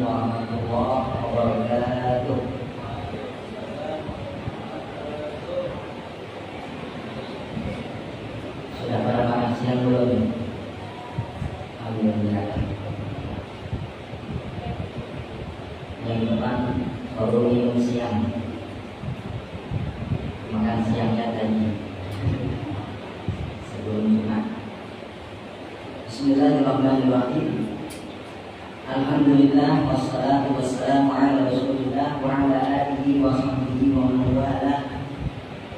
warahmatullahi wabarakatuh. Sudah pada makan siang belum? Alhamdulillah. Yang depan baru minum siang. Makan siangnya tadi sebelum Jumat. Bismillahirrahmanirrahim. Alhamdulillah wassalatu wassalamu ala Rasulillah wa ala alihi wa sahbihi wa man wala.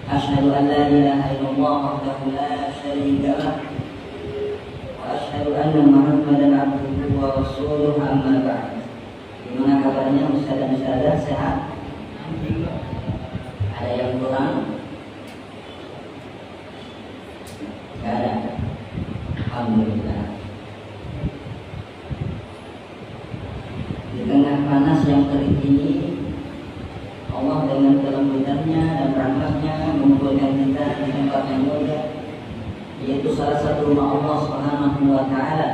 Asyhadu an la ilaha illallah wahdahu la syarika lah wa asyhadu anna Muhammadan abduhu wa rasuluhu amma ba'd. Gimana kabarnya Ustaz dan Ustazah, sehat? Alhamdulillah. Ada yang kurang? Tidak ada. Alhamdulillah. Di tengah panas yang terik ini, Allah dengan kelembutannya dan rahmatnya mengumpulkan kita di tempat yang mulia, yaitu salah satu rumah Allah Subhanahu wa Ta'ala,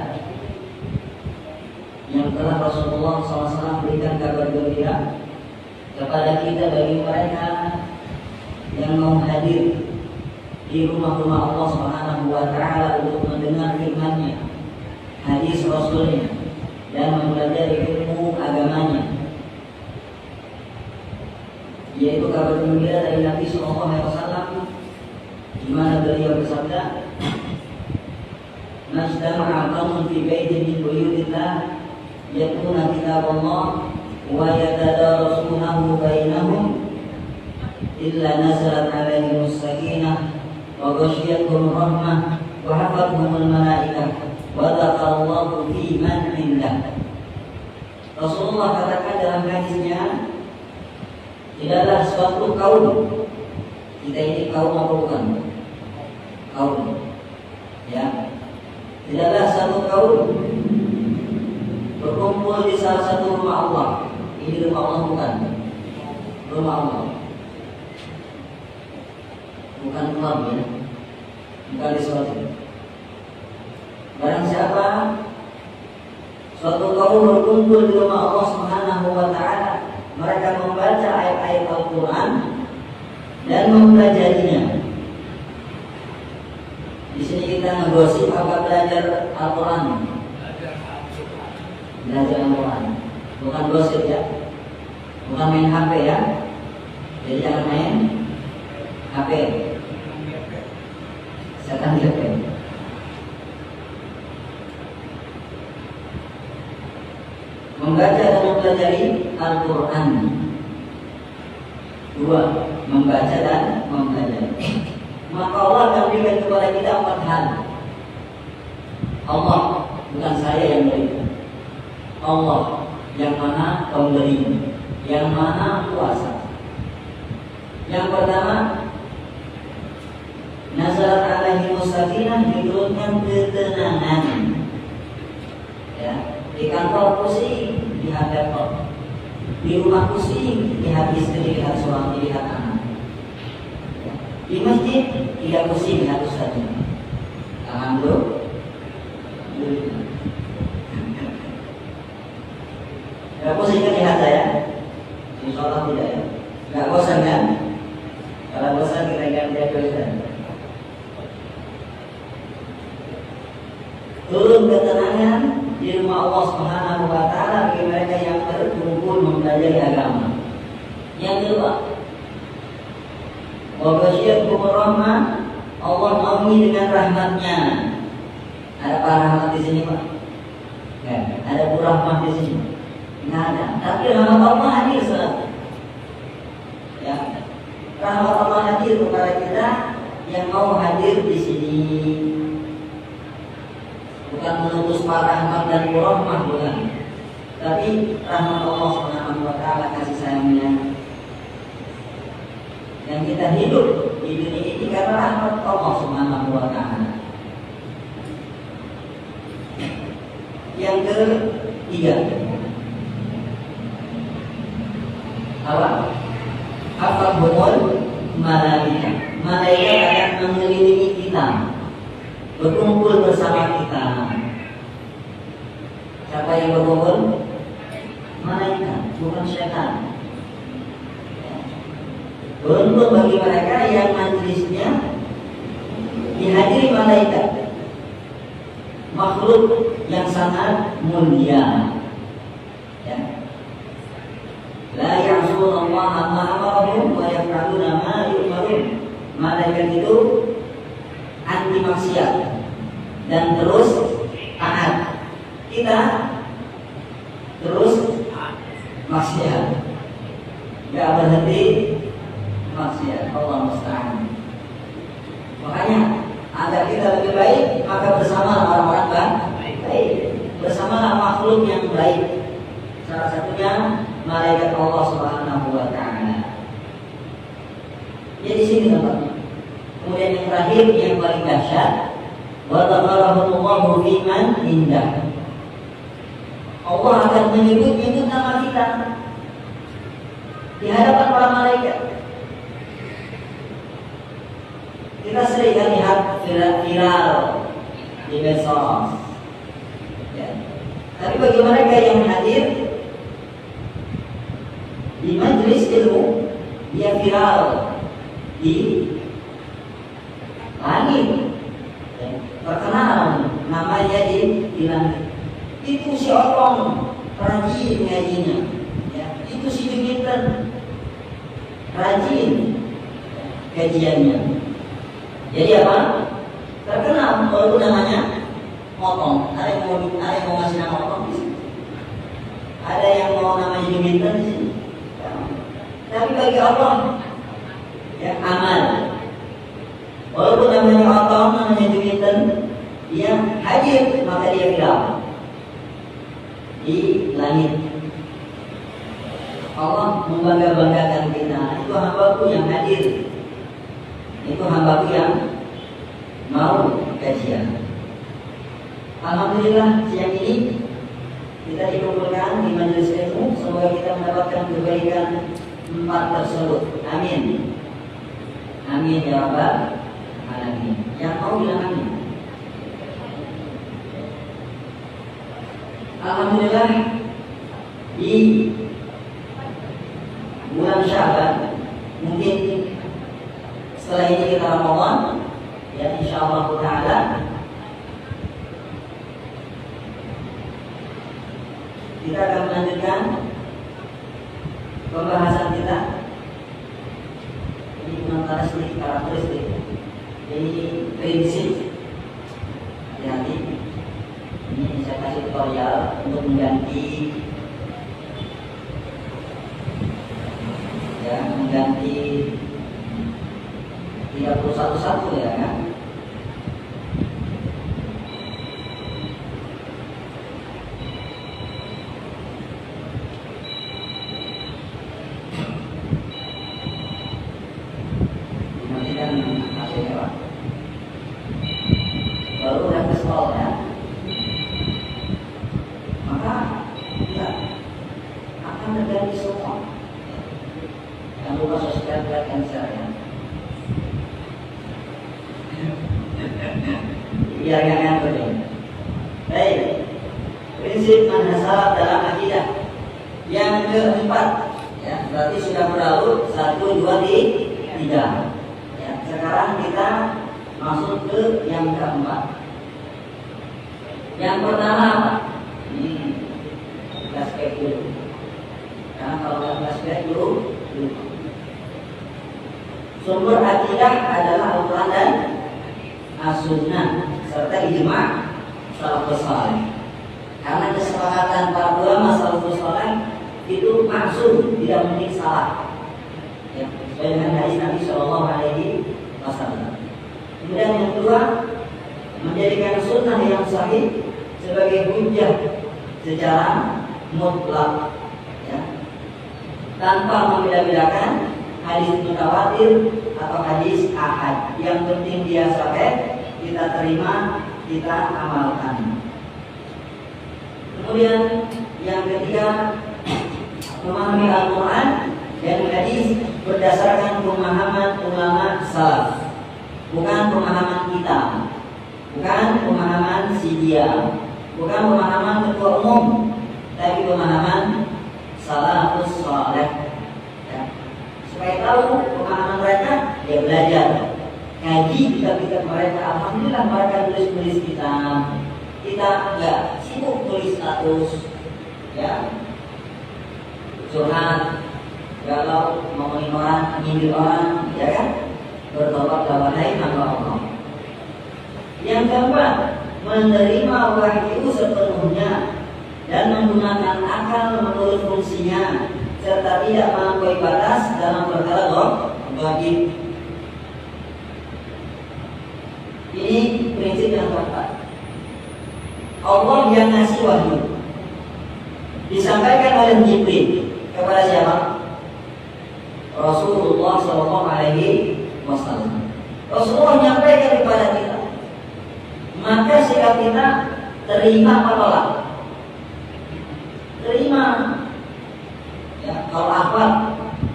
yang telah Rasulullah SAW berikan kabar gembira kepada kita bagi mereka yang mau hadir di rumah-rumah Allah Subhanahu wa Ta'ala untuk mendengar firman-Nya, hadis Rasulnya, dan mempelajari ilmu agamanya, yaitu kabar gembira dari Nabi SAW, di mana beliau bersabda, "Majtama'a qaumun fi baitin min buyutillah yatluna kitaballah wa yatadarasunahu bainahum illa nazalat 'alaihim as-sakinah wa ghasyiyatuhum rahmah wa hafathumul malaikah wa dzakarallahu fi man 'indah." Rasulullah katakan dalam hadisnya, tidaklah suatu kaum, kita ini kaum apa bukan? Kaum, ya. Tidaklah satu kaum berkumpul di salah satu rumah Allah. Ini rumah Allah bukan? Rumah Allah. Bukan klub ya. Bukan di suatu. Barang siapa suatu kaum berkumpul di rumah Allah Subhanahu wa Ta'ala, mereka membaca ayat-ayat Al-Quran dan mempelajarinya. Di sini kita ngegosip apa belajar Al-Quran? Belajar Al-Quran, bukan gosip ya, bukan main HP ya. Jadi jangan main HP, setan HP. Membaca dan mempelajari Al-Quran. Dua, membaca dan mempelajari. Maka Allah akan berikan kepada kita 4 hal. Allah, bukan saya yang berikan. Allah yang mana pemberi, yang mana kuasa. Yang pertama, nazarat alaihi sakinah, diturunkan ketenangan. Ya, di kantor pusing, lihat laptop. Di rumah pusing, lihat istri, lihat suami, lihat anak. Di masjid tidak pusing, lihat ustaznya. Tangan bro. Gak pusing kan lihat saya? Insya Allah tidak ya. Gak bosan kan? Kalau bosan kita ganti aja ustaz. Turun ketenangan di rumah Allah Subhanahu wa Ta'ala bagi mereka yang berkumpul mempelajari agama. Yang kedua, wa ghasyiyatuhum rahmah, Allah naungi dengan rahmatnya. Ada apa rahmat di sini Pak? Ya, ada Bu rahmat di sini? Nggak ada. Tapi rahmat Allah hadir selalu. Ya, rahmat Allah hadir kepada kita yang mau hadir di sini. Bukan menutus para rahmat dan rahmah, bukan. Tapi rahmat Allah Subhanahu wa Ta'ala, kasih sayangnya, yang kita hidup di dunia ini karena rahmat Allah Subhanahu wa Ta'ala. Yang ketiga, apa? Hafadhumul malaikah. Malaikat akan mengelilingi kita, berkumpul bersama kita. Siapa yang berkumpul? bukan setan. Beruntung bagi mereka yang majelisnya dihadiri malaikat, makhluk yang sangat mulia. Ya. La ya'sunallaha ma amarahum wa yaf'aluna ma yu'marun. Malaikat itu anti maksiat dan terus taat. Kita terus maksiat, gak berhenti maksiat. Allah musta'an. Makanya agar kita lebih baik, maka bersama orang-orang baik, bersama makhluk yang baik. Salah satunya malaikat Allah Subhanahu wa taala. Jadi sini tempatnya. Kemudian yang terakhir yang paling dahsyat, wa dzakarahumullahu fi man indah. Allah akan menyebut nama kita di hadapan para malaikat. Kita sering lihat viral di medsos. Ya. Tapi bagi mereka yang hadir di majelis ilmu, dia viral di langit. Ya. Terkenal namanya di langit. Itu si Otong rajin ngajinya. Ya. Itu si Juminten rajin kajiannya. Jadi apa? Terkenal walaupun namanya Otong. Ada yang mau ngasih nama Otong di sini. Ada yang mau namanya Juminten di sini. Ya. Tapi bagi Allah, ya amal. Walaupun namanya Otong, namanya Juminten, dia hadir maka dia viral di langit. Allah membangga-banggakan kita. Itu hambaku yang hadir. Itu hambaku yang mau kajian. Alhamdulillah siang ini kita dikumpulkan di majelis ilmu. Semoga kita mendapatkan kebaikan 4 tersebut. Amin. Amin ya rabbal alamin. Yang mau bilang amin. Alhamdulillah di bulan Syaban, mungkin setelah ini kita Ramadan, ya insyaallah taala kita akan melanjutkan pembahasan kita. Ini karakteristik, ini prinsip. Hati-hati. Ini saya kasih tutorial untuk mengganti tidak perlu satu-satu ya kan. Matikan hasilnya Pak. Baru udah kesel ya. Maka kita akan terjadi semua. Jangan lupa subscribe, like, dan share ya. Biar gak ngantuk ya. Baik, prinsip manhaj salaf dalam akidah yang keempat, ya berarti sudah berlalu 1, 2, 3. Ya, sekarang kita masuk ke yang keempat. Yang pertama apa? Ini flashback dulu. Karena kalau nggak flashback dulu. Sumber akidah adalah Al-Quran dan As-Sunnah serta ijma' salafus saleh. Karena kesepakatan para ulama salafus saleh itu maksum, tidak mungkin salah. Ya, sesuai dengan hadis Nabi Shallallahu Alaihi Wasallam. Kemudian yang kedua, menjadikan sunnah yang sahih sebagai hujjah secara mutlak, ya, tanpa membeda-bedakan hadis mutawatir atau hadis ahad. Yang penting dia sahih, kita terima, kita amalkan. Kemudian yang ketiga, memahami Al-Quran dan hadis berdasarkan pemahaman ulama salaf, bukan pemahaman kita, bukan pemahaman si dia, bukan pemahaman ketua umum, tapi pemahaman salafus status, ya, curhat, galau, ngomongin orang, nyindir orang, ya kan? Bertobat kepada Allah. Yang keempat, menerima wahyu sepenuhnya dan menggunakan akal menurut fungsinya, serta tidak melampaui batas dalam perkara gaib. Ini prinsip yang keempat. Allah yang ngasih wahyu disampaikan oleh Jibril kepada siapa? Rasulullah SAW. Rasulullah menyampaikan kepada kita, maka sikap kita terima apa tolak? Terima. Ya, kalau apa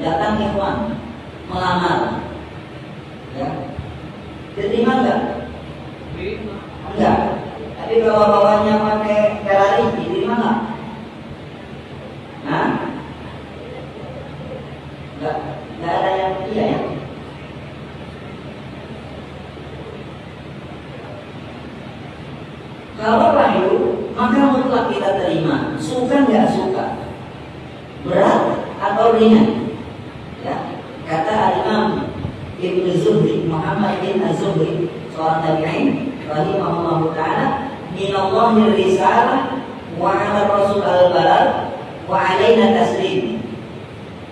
datang ikhwan melamar, ya, diterima enggak? Enggak. Tapi kalau bawahnya pakai Ferrari, diterima enggak? Nah, enggak ada yang iya ya. Kalau wahyu, maka mutlak kita terima, suka nggak suka, berat atau ringan. Ya, kata Imam Ibnu Zuhri, Muhammad bin Az-Zuhri, seorang tabi'in, rahimahullah taala, minallahi risalah wa 'ala rasul al-balagh wa 'alaina taslim.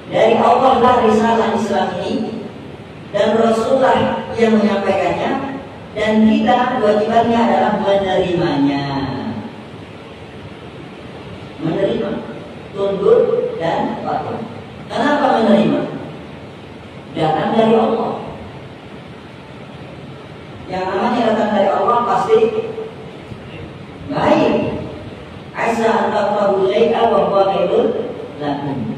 Dari Allah lah risalah Islam ini, dan Rasulullah yang menyampaikannya, dan kita kewajibannya adalah menerimanya. Menerima, tunduk dan patuh. Kenapa menerima? Datang dari Allah. Yang namanya datang dari Allah pasti baik. Asa an takrahu syai'an wa huwa khairun lakum.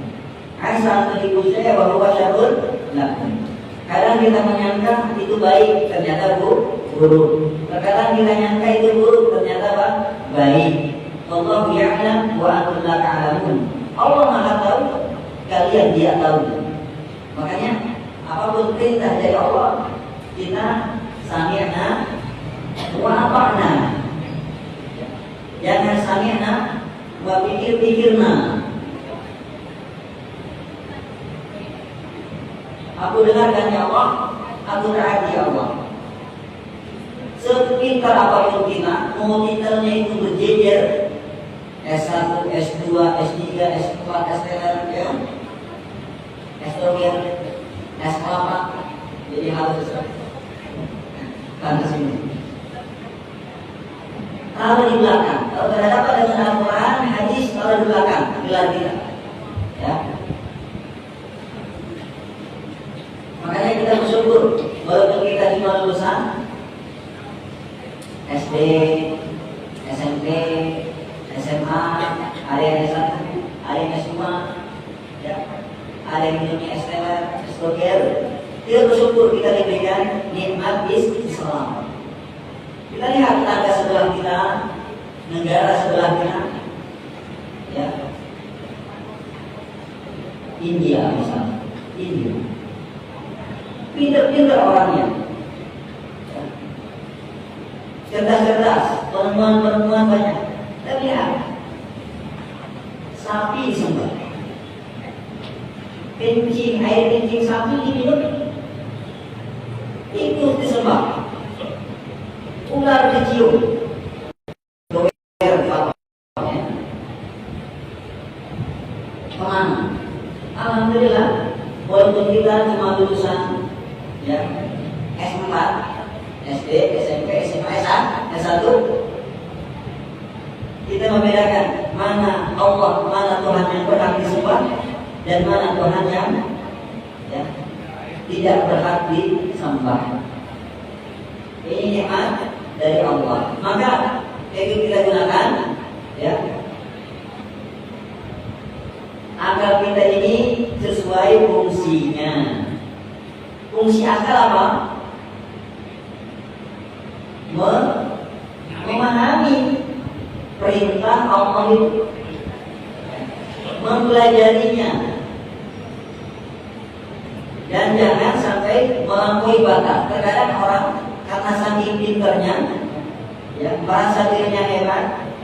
Asa an tuhibbu syai'an wa huwa syarrun lakum. Kadang kita menyangka itu baik, ternyata buruk. Terkadang kita nyangka itu buruk, ternyata apa? Baik. Allah ya'lam wa antum la ta'lamun. Allah Maha tahu, kalian Dia tahu. Makanya apapun perintah dari Allah, kita sami'na wa ata'na. Jangan sami'na wa pikir-pikirna. Aku dengarkan ya Allah, aku taati ya Allah. Sepintar apapun kita, mau titelnya itu berjejer, S1, S2, S3, S4, S3, ya, S3, S4, jadi harus pantas ini. Taruh di belakang. Kalau berhadapan dengan Al-Quran, hadis taruh di belakang, gelar kita. Ya. Makanya kita bersyukur, walaupun kita cuma lulusan SD, SMP, SMA, ada yang S1, ada yang S2, ya, ada yang punya STL, S2, kita bersyukur kita diberikan nikmat Islam. Kita lihat tetangga sebelah kita, negara sebelah kita, ya, India misalnya, India. Pintar-pintar orangnya, cerdas-cerdas, perempuan-perempuan banyak. Tapi lihat, sapi disembah, kencing, air kencing sapi diminum, itu disembah, ular dicium, kemana? Alhamdulillah, walaupun kita cuma lulusan, ya, S4, SD, SMP, SMA, S1, kita membedakan mana Allah, mana Tuhan yang berhak disembah dan mana Tuhan yang, ya, tidak berhak disembah. Ini nikmat dari Allah. Maka itu kita gunakan, ya, agar kita ini sesuai fungsinya. Fungsi akal apa? Memahami perintah Allah itu, mempelajarinya, dan jangan sampai melampaui batas. Terkadang orang karena saking pinternya, ya, merasa dirinya hebat,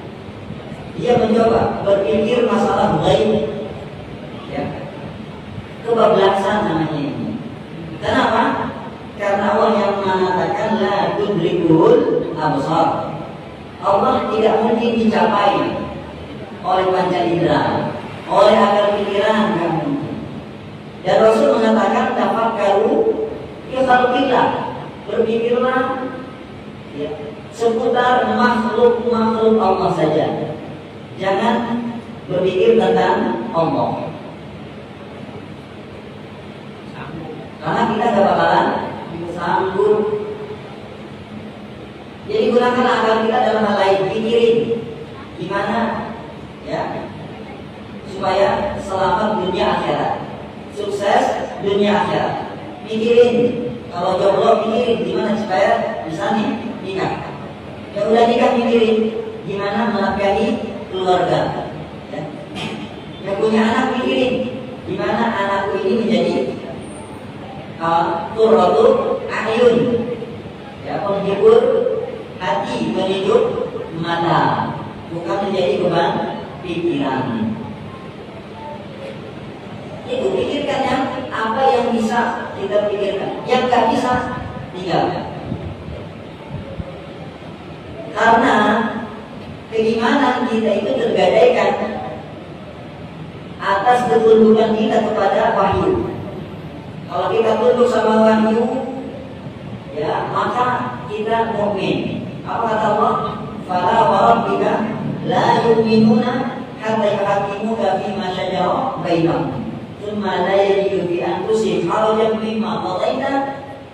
dia mencoba berpikir masalah ghaib, ya, kebablasan namanya ini. Kenapa? Karena Allah yang mengatakan la tudrikul absar. Allah tidak mungkin dicapai oleh panca indera, oleh akal pikiran kamu. Dan Rasul mengatakan tafakkaru fi khalqillah, berpikirlah ya, seputar makhluk-makhluk Allah saja. Jangan berpikir tentang Allah. Karena kita gak bakalan sanggup. Jadi gunakan akal kita dalam hal lain, pikirin gimana ya supaya selamat dunia akhirat, sukses dunia akhirat. Pikirin kalau jomblo, pikirin gimana supaya bisa nikah. Ya udah nikah, pikirin gimana menafkahi keluarga. Ya. Yang punya anak, pikirin gimana anakku ini menjadi qurratu a'yun, ya, penghibur hati, penyejuk mata, bukan menjadi beban pikiran. Itu pikirkan yang apa yang bisa kita pikirkan, yang nggak bisa tinggalkan. Karena keimanan kita itu tergadaikan atas ketundukan kita kepada wahyu. Kalau kita tunduk sama wahyu, ya, maka kita mukmin. Apa kata Allah? Fala wa rabbika la yu'minuna hatta yuhaqqimuka fima shajara bainahum. Tsumma la yajidu fi anfusihim harajan mimma qadaita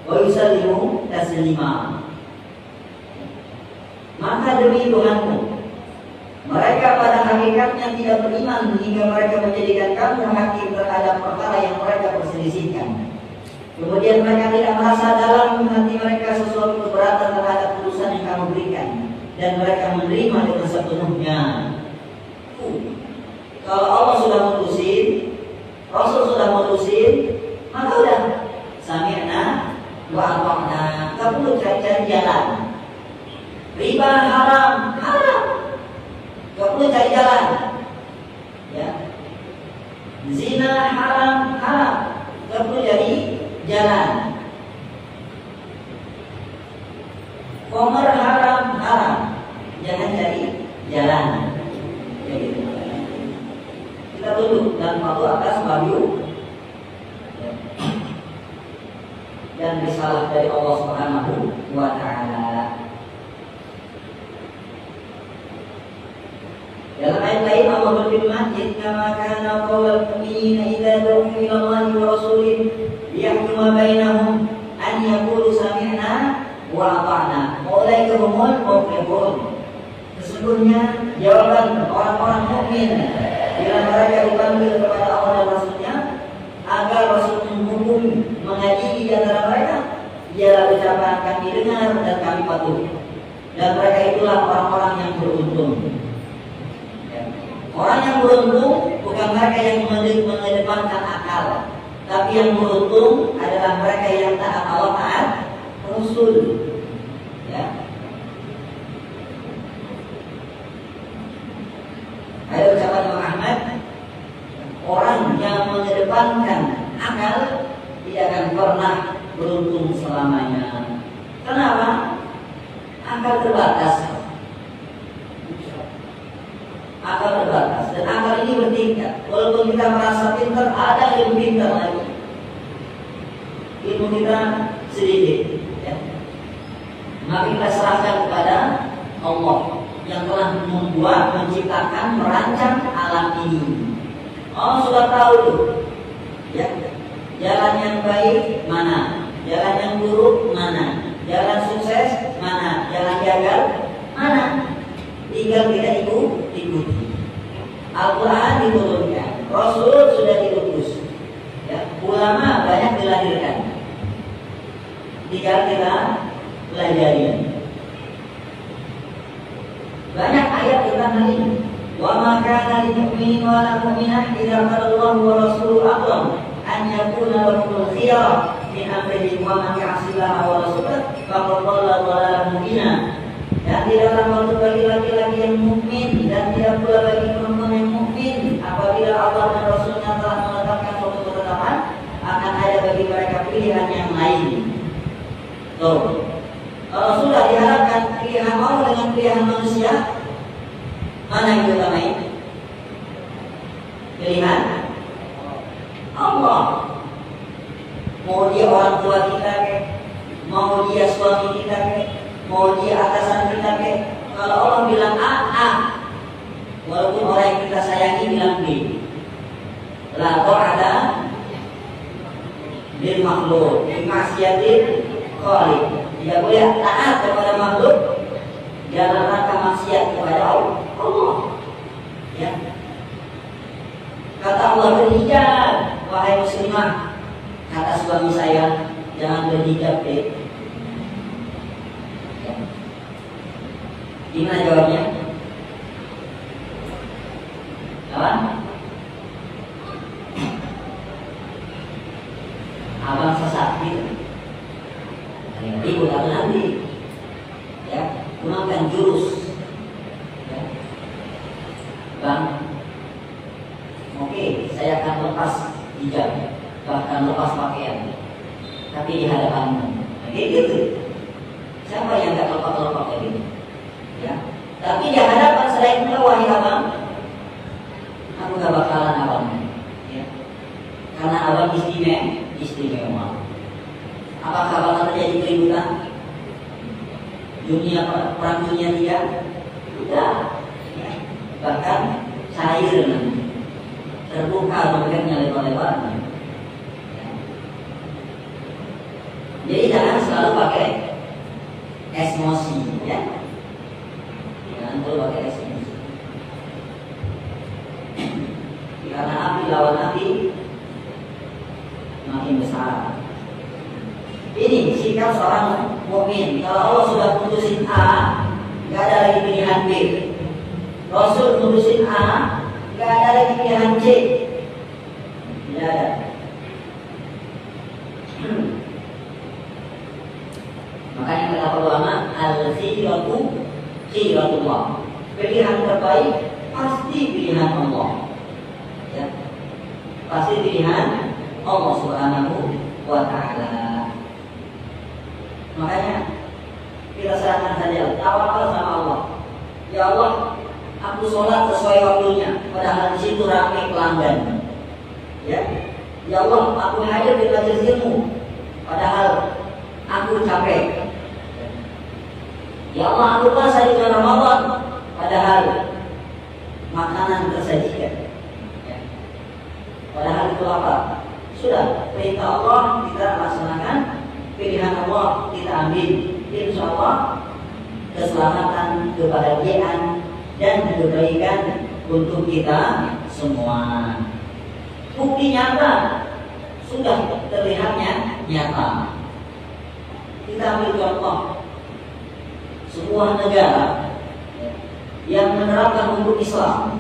wa yusallimu taslima. Maka demi Tuhanmu, mereka pada hakikatnya tidak beriman hingga mereka menjadikan kamu hakim terhadap perkara yang mereka perselisihkan. Kemudian mereka tidak merasa dalam hati mereka sesuatu keberatan terhadap putusan yang kamu berikan, dan mereka menerima dengan sepenuhnya. Kalau Allah sudah mutusin, Rasul sudah mutusin, maka udah sami'na wa ata'na. Gak perlu cari-cari jalan. Riba haram, haram. Gak perlu cari jalan. Ya. Zina haram, haram. Gak perlu cari jalan. Komer haram, haram. Jangan cari jalan. Ya, gitu. Kita tunduk dan patuh atas wahyu dan risalah dari Allah Subhanahu wa Ta'ala. Dalam ayat lain Allah berfirman, "Innama kana qaulal mu'minina idza du'u ila Allahi wa rasulih liyahkuma bainahum an yaqulu sami'na wa ata'na." Ulaika humul muflihun. Sesungguhnya jawaban orang-orang mukmin bila mereka dipanggil kepada Allah dan Rasulnya agar Rasul menghukum, mengadili di antara mereka, ialah ucapan kami dengar dan kami patuh. Dan mereka itulah orang-orang yang beruntung. Orang yang beruntung bukan mereka yang mengedepankan akal, tapi yang beruntung adalah mereka yang taat Allah, taat Rasul. Ya. Ada ucapan Imam Ahmad, orang yang mengedepankan akal tidak akan pernah beruntung selamanya. Kenapa? Akal terbatas. Akal terbatas, dan akal ini bertingkat. Walaupun kita merasa pintar, ada yang pintar lagi. Ilmu kita sedikit, ya. Maka kita serahkan kepada Allah yang telah membuat, menciptakan, merancang alam ini. Allah sudah tahu tuh, ya, jalan yang baik mana, jalan yang buruk mana, jalan sukses mana, jalan gagal mana. Tinggal kita ikuti. Al-Quran diturunkan, Rasul sudah diutus, ya, ulama banyak dilahirkan. Tinggal kita pelajari. Banyak ayat tentang hal ini. Wa ma kana lil mu'minin wa la mu'minah idza qala Allahu wa rasuluhu amran an yakuna lahumul khiyarah min amrihim wa man ya'sillaha wa rasulahu faqad dhalla dhalalan mubina. Dan tidaklah untuk bagi laki-laki yang mukmin dan tidak demikian pula bagi perempuan yang mukmin, apabila Allah dan Rasulnya telah menetapkan suatu ketetapan, akan ada bagi mereka pilihan yang lain. Tuh, kalau sudah diharapkan pilihan Allah dengan pilihan manusia, mana yang diutamain? Pilihan Allah. Mau dia orang tua kita ke, mau dia suami kita ke, mau dia atasan kita ke, kalau Allah bilang A, walaupun orang yang kita sayangi bilang B. La ta'ata bil makhluk, bi maksiatil khaliq. Tidak boleh taat kepada makhluk dalam rangka maksiat kepada Allah. Ya. Kata Allah berhijab, wahai muslimah. Kata suami saya, jangan berhijab deh. Ya. Gimana jawabnya? Apa? Abang sesat gitu. Ribut atau nanti, ya, gunakan jurus, ya. Bang, oke, saya akan lepas hijab, bahkan lepas pakaian, tapi di hadapanmu, kayak gitu. Siapa yang nggak lepas kayak gitu, ya? Tapi di hadapan selain itu, wahai abang, aku gak bakalan abang, ya, karena abang istimewa. Apakah bakal terjadi keributan? Perang dunia tidak? Tidak. Ya. Bahkan cair nanti, terbuka dompetnya lebar-lebar. Ya. Jadi jangan selalu pakai emosi, ya. Jangan selalu pakai emosi. Karena api lawan api makin besar. Ini sikap seorang mukmin. Kalau Allah sudah putusin A, nggak ada lagi pilihan B. Rasul putusin A, nggak ada lagi pilihan C. Tidak ada. Makanya kata ulama, al-khiyaratu khiyarullah. Pilihan terbaik pasti pilihan Allah. Ya. Pasti pilihan Allah Subhanahu wa Ta'ala. Makanya kita serahkan saja, tawakal sama Allah. Ya Allah, aku sholat sesuai waktunya, padahal di situ ramai pelanggan. Ya, ya Allah, aku hadir di majelis ilmu, padahal aku capek. Ya Allah, aku puasa di bulan Ramadan, padahal makanan tersajikan. Ya. Padahal itu apa? Sudah perintah Allah kita laksanakan. Pilihan Allah kita ambil, insya Allah keselamatan, kebahagiaan dan kebaikan untuk kita semua. Bukti nyata sudah terlihatnya nyata. Kita ambil contoh sebuah negara yang menerapkan hukum Islam,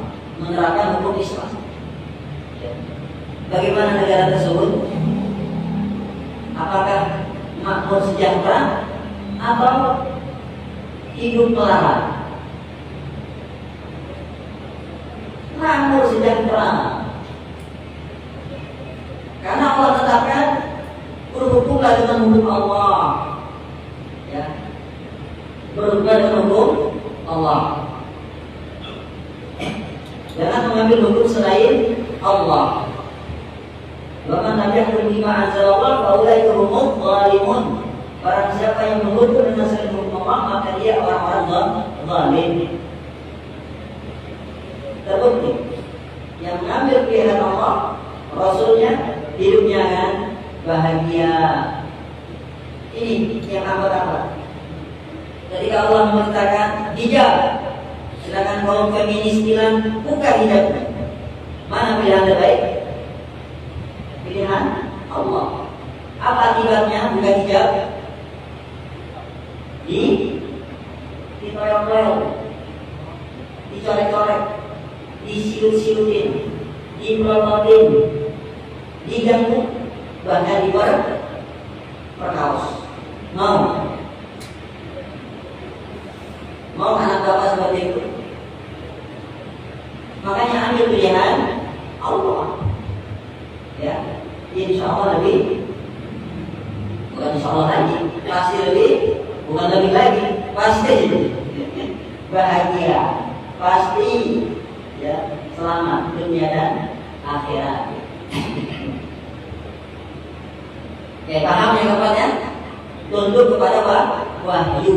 Bagaimana negara tersebut? Apakah makmur sejahtera atau hidup melarat? Makmur sejahtera, karena Allah tetapkan berhukumlah dengan hukum Allah, ya, berhukumlah dengan hukum Allah. Jangan mengambil hukum selain Allah. Bahkan Nabi yang bima anzalallah faulai humud zalimun. Barang siapa yang menghukum dengan selain hukum Allah, maka dia orang-orang zalim. Terbukti yang mengambil pilihan Allah, Rasulnya, hidupnya akan bahagia. Ini yang apa? Ketika Allah memerintahkan hijab, sedangkan kaum feminis bilang buka hijabnya, mana pilihan terbaik? Pilihan Allah. Apa akibatnya buka hijab? Ditoyok-toyok, dicorek-corek, disilut-silutin, dipelototin, diganggu, bahkan diperkaos. Mau anak bapak seperti itu? Makanya ambil pilihan Allah. Ya, insya Allah lebih, bukan insya Allah lagi, pasti lebih, bukan lebih lagi, pasti bahagia, pasti ya selamat dunia dan akhirat. Oke, paham ya kawan ya? Tunduk kepada wahyu.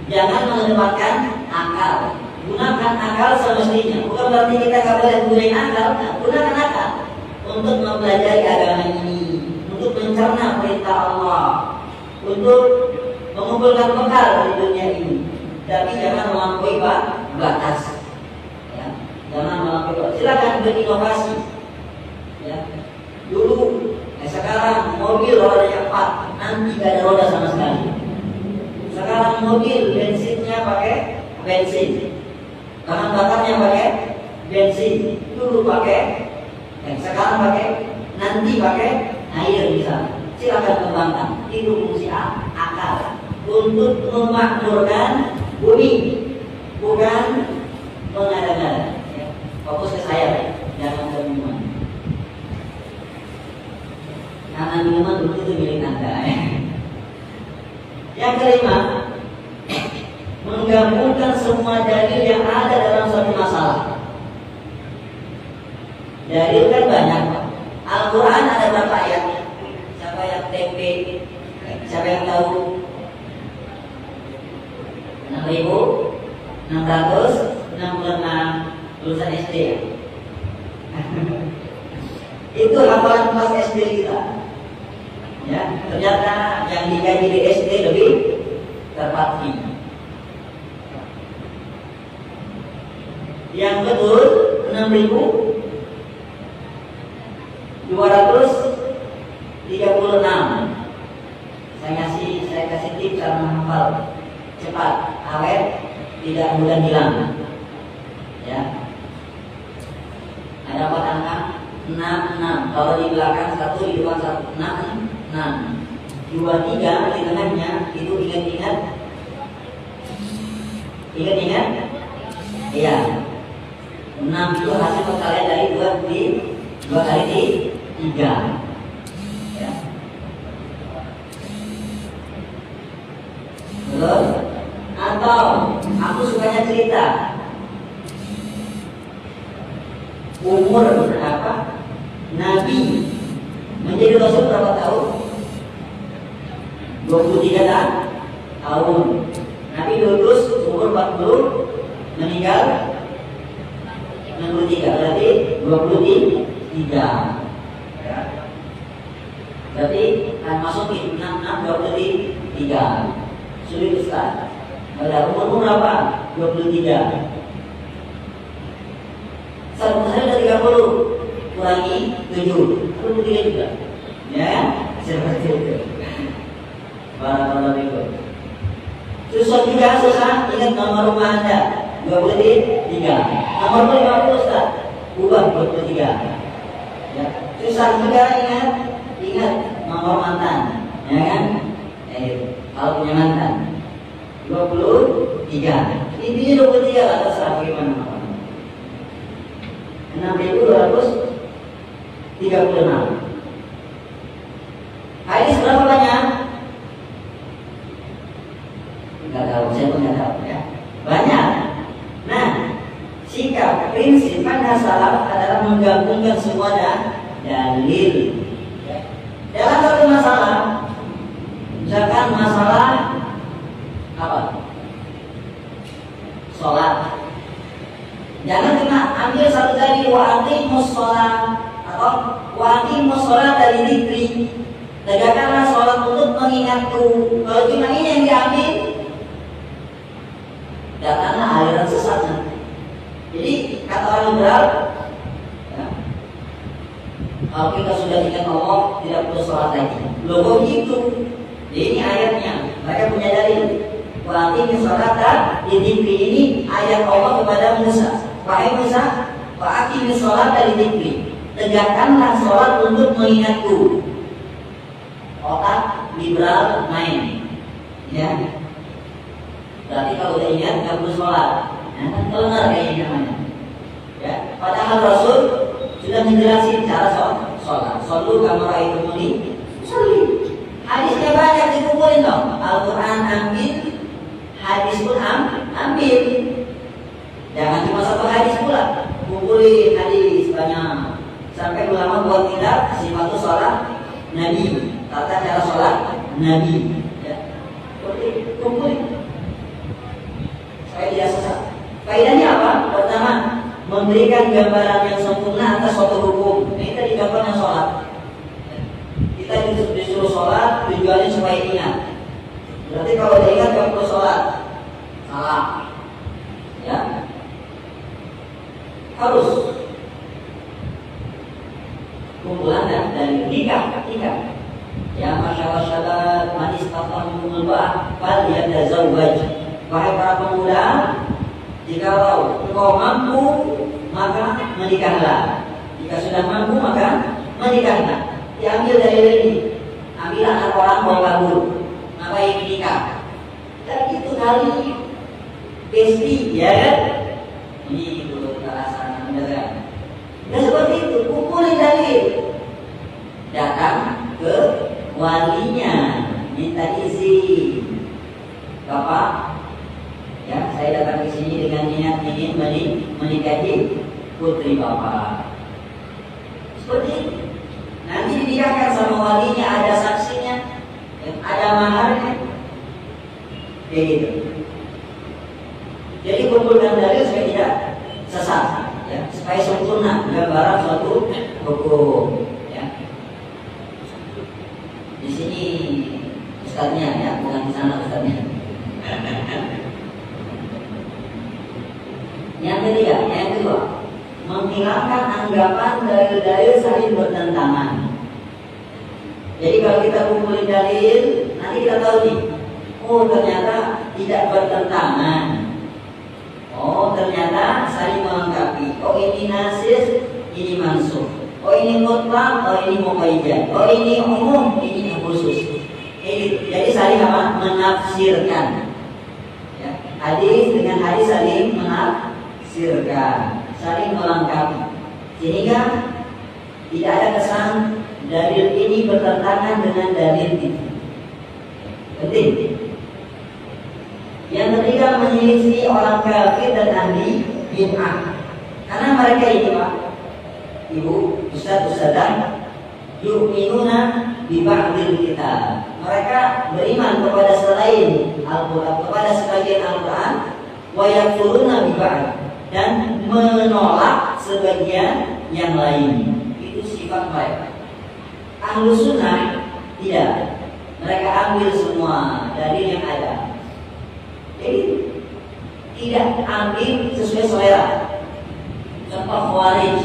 Jangan mengedepankan akal. Gunakan akal semestinya. Bukan berarti kita nggak boleh gunain akal. Nah, gunakan akal untuk mempelajari agama ini, untuk mencerna perintah Allah, untuk mengumpulkan bekal di dunia ini. Tapi jangan melampaui batas. Ya, jangan melampaui batas. Silakan berinovasi. Ya, dulu. Sekarang mobil rodanya 4, nanti gak ada roda sama sekali. Sekarang mobil bensinnya pakai bensin, bahan bakarnya pakai bensin. Dulu pakai, sekarang pakai, nanti pakai air misalnya. Silakan kembangkan. Itu fungsi akal untuk memakmurkan bumi, bukan mengada-ngada. Fokus ke saya, jangan ke minuman. Karena minuman itu milik Anda. Yang kelima, menggabungkan semua dalil yang ada dalam suatu masalah. Dalil kan banyak, Pak. Al-Quran ada berapa ayat? Siapa yang tempe? Siapa yang tahu? 6.666 lulusan SD ya? Itu hafalan kelas SD kita. Ya, ternyata yang dikaji di SD lebih terpati. Yang betul 6.236. Saya kasih tips cara menghafal cepat, awet, tidak mudah hilang. Ya. Ada 4 angka 66. Kalau di belakang 1, di depan 1, 6. 2, 3 di tengahnya itu ingat-ingat. Iya. 6 itu hasil perkalian dari 2 kali 3. Ya. Betul? Atau aku sukanya cerita. Umur berapa Nabi menjadi Rasul berapa tahun? 23 tahun. Nabi lulus umur 40, meninggal 63, berarti 23. Ya. Berarti masuk di 23. Sulit Ustaz. Pada umur berapa? 23. Saya sudah 30, kurangi 7, 23 juga. Ya, seperti itu. Barakallahu. Susah juga, susah. Ingat nomor rumah Anda 23. Nomor 50 Ustaz, ubah 23. Ya. Susah juga ingat nomor mantan. Ya kan? Kalau punya mantan 23. Intinya 23 lah, terserah bagaimana. 6.236. Hadis berapa banyak? Enggak tahu, saya pun enggak tahu ya. Banyak. Nah, sikap prinsip pada salaf adalah menggabungkan semua dalil. Dalam satu masalah, misalkan masalah apa? Sholat. Jangan cuma ambil satu dalil wa aqimus sholat atau wa aqimus sholat dari dzikri. Tegakkanlah sholat untuk mengingatku. Kalau cuma ini yang diambil, datanglah aliran sesat nanti. Jadi kata orang liberal, ya, kalau kita sudah ingat Allah tidak perlu sholat lagi. Logo gitu. Jadi ini ayatnya. Mereka punya dalil. Wa aqimus sholat di dzikri, ini ayat Allah kepada Musa. Wahai Musa, wa aqimus sholat di dzikri. Tegakkanlah sholat untuk mengingatku. Otak liberal main, ya. Berarti kalau udah ingat nggak perlu sholat, nah, kan kelengar kayaknya namanya. Ya, padahal Rasul sudah menjelaskan cara sholat. Sholu kama ra'aitumuni sholli. Hadisnya banyak dikumpulin dong. Al-Quran ambil, hadis pun ambil. Jangan cuma satu hadis pula. Kumpulin hadis banyak. Sampai ulama buat kitab sifat sholat Nabi, tata cara sholat Nabi. Ya, kumpulin. Supaya tidak sesat. Faedahnya apa? Pertama, memberikan gambaran yang sempurna atas suatu hukum. Ini tadi gambarnya sholat. Kita disuruh sholat, tujuannya supaya ingat. Berarti kalau dia ingat gak perlu sholat, salah. Ya, harus kumpulan dari nikah. Ya masyarakat manis tatang mengubah fal yatazawwaj. Wahai para pemuda, jika engkau mampu maka menikahlah. Jika sudah mampu maka menikahlah. Diambil dari ini. Ambil anak orang bawa kabur. Ngapain nikah? Dan itu kali besti, ya kan? Ini itu alasan benar. Dan seperti itu, kumpulin dalil. Datang ke walinya, minta izin. Bapak, ya, saya datang ke sini dengan niat ingin menikahi putri Bapak. Seperti itu. Nanti dinikahkan sama walinya, ada saksinya, ada maharnya. Kayak gitu. Jadi kumpulkan dalil supaya tidak sesat, ya, supaya sempurna gambaran suatu hukum. Ya. Di sini ustadznya, ya, bukan di sana ustadznya. Yang ketiga, yang kedua, menghilangkan anggapan dalil-dalil saling bertentangan. Jadi kalau kita kumpulin dalil, nanti kita tahu nih, oh ternyata tidak bertentangan. Oh ternyata saling melengkapi. Oh ini nasikh, ini mansukh. Oh ini mutlaq, oh ini muqayyad. Oh ini umum, ini khusus. Jadi saling apa? Menafsirkan. Ya. Hadis dengan hadis saling menafsirkan, saling melengkapi. Sehingga tidak ada kesan dalil ini bertentangan dengan dalil itu. Penting. Yang ketiga, menyelisih orang kafir dan ahli bid'ah. Karena mereka ini Pak, Ibu, Ustaz-Ustazah, yu'minuna bi ba'dil kitab. Mereka beriman kepada selain Al-Quran, kepada sebagian Al-Quran, wa yakfuruna bi ba'd, dan menolak sebagian yang lain. Itu sifat mereka. Ahlus sunnah tidak. Mereka ambil semua dari yang ada. Jadi tidak ambil sesuai selera. Contoh Khawarij,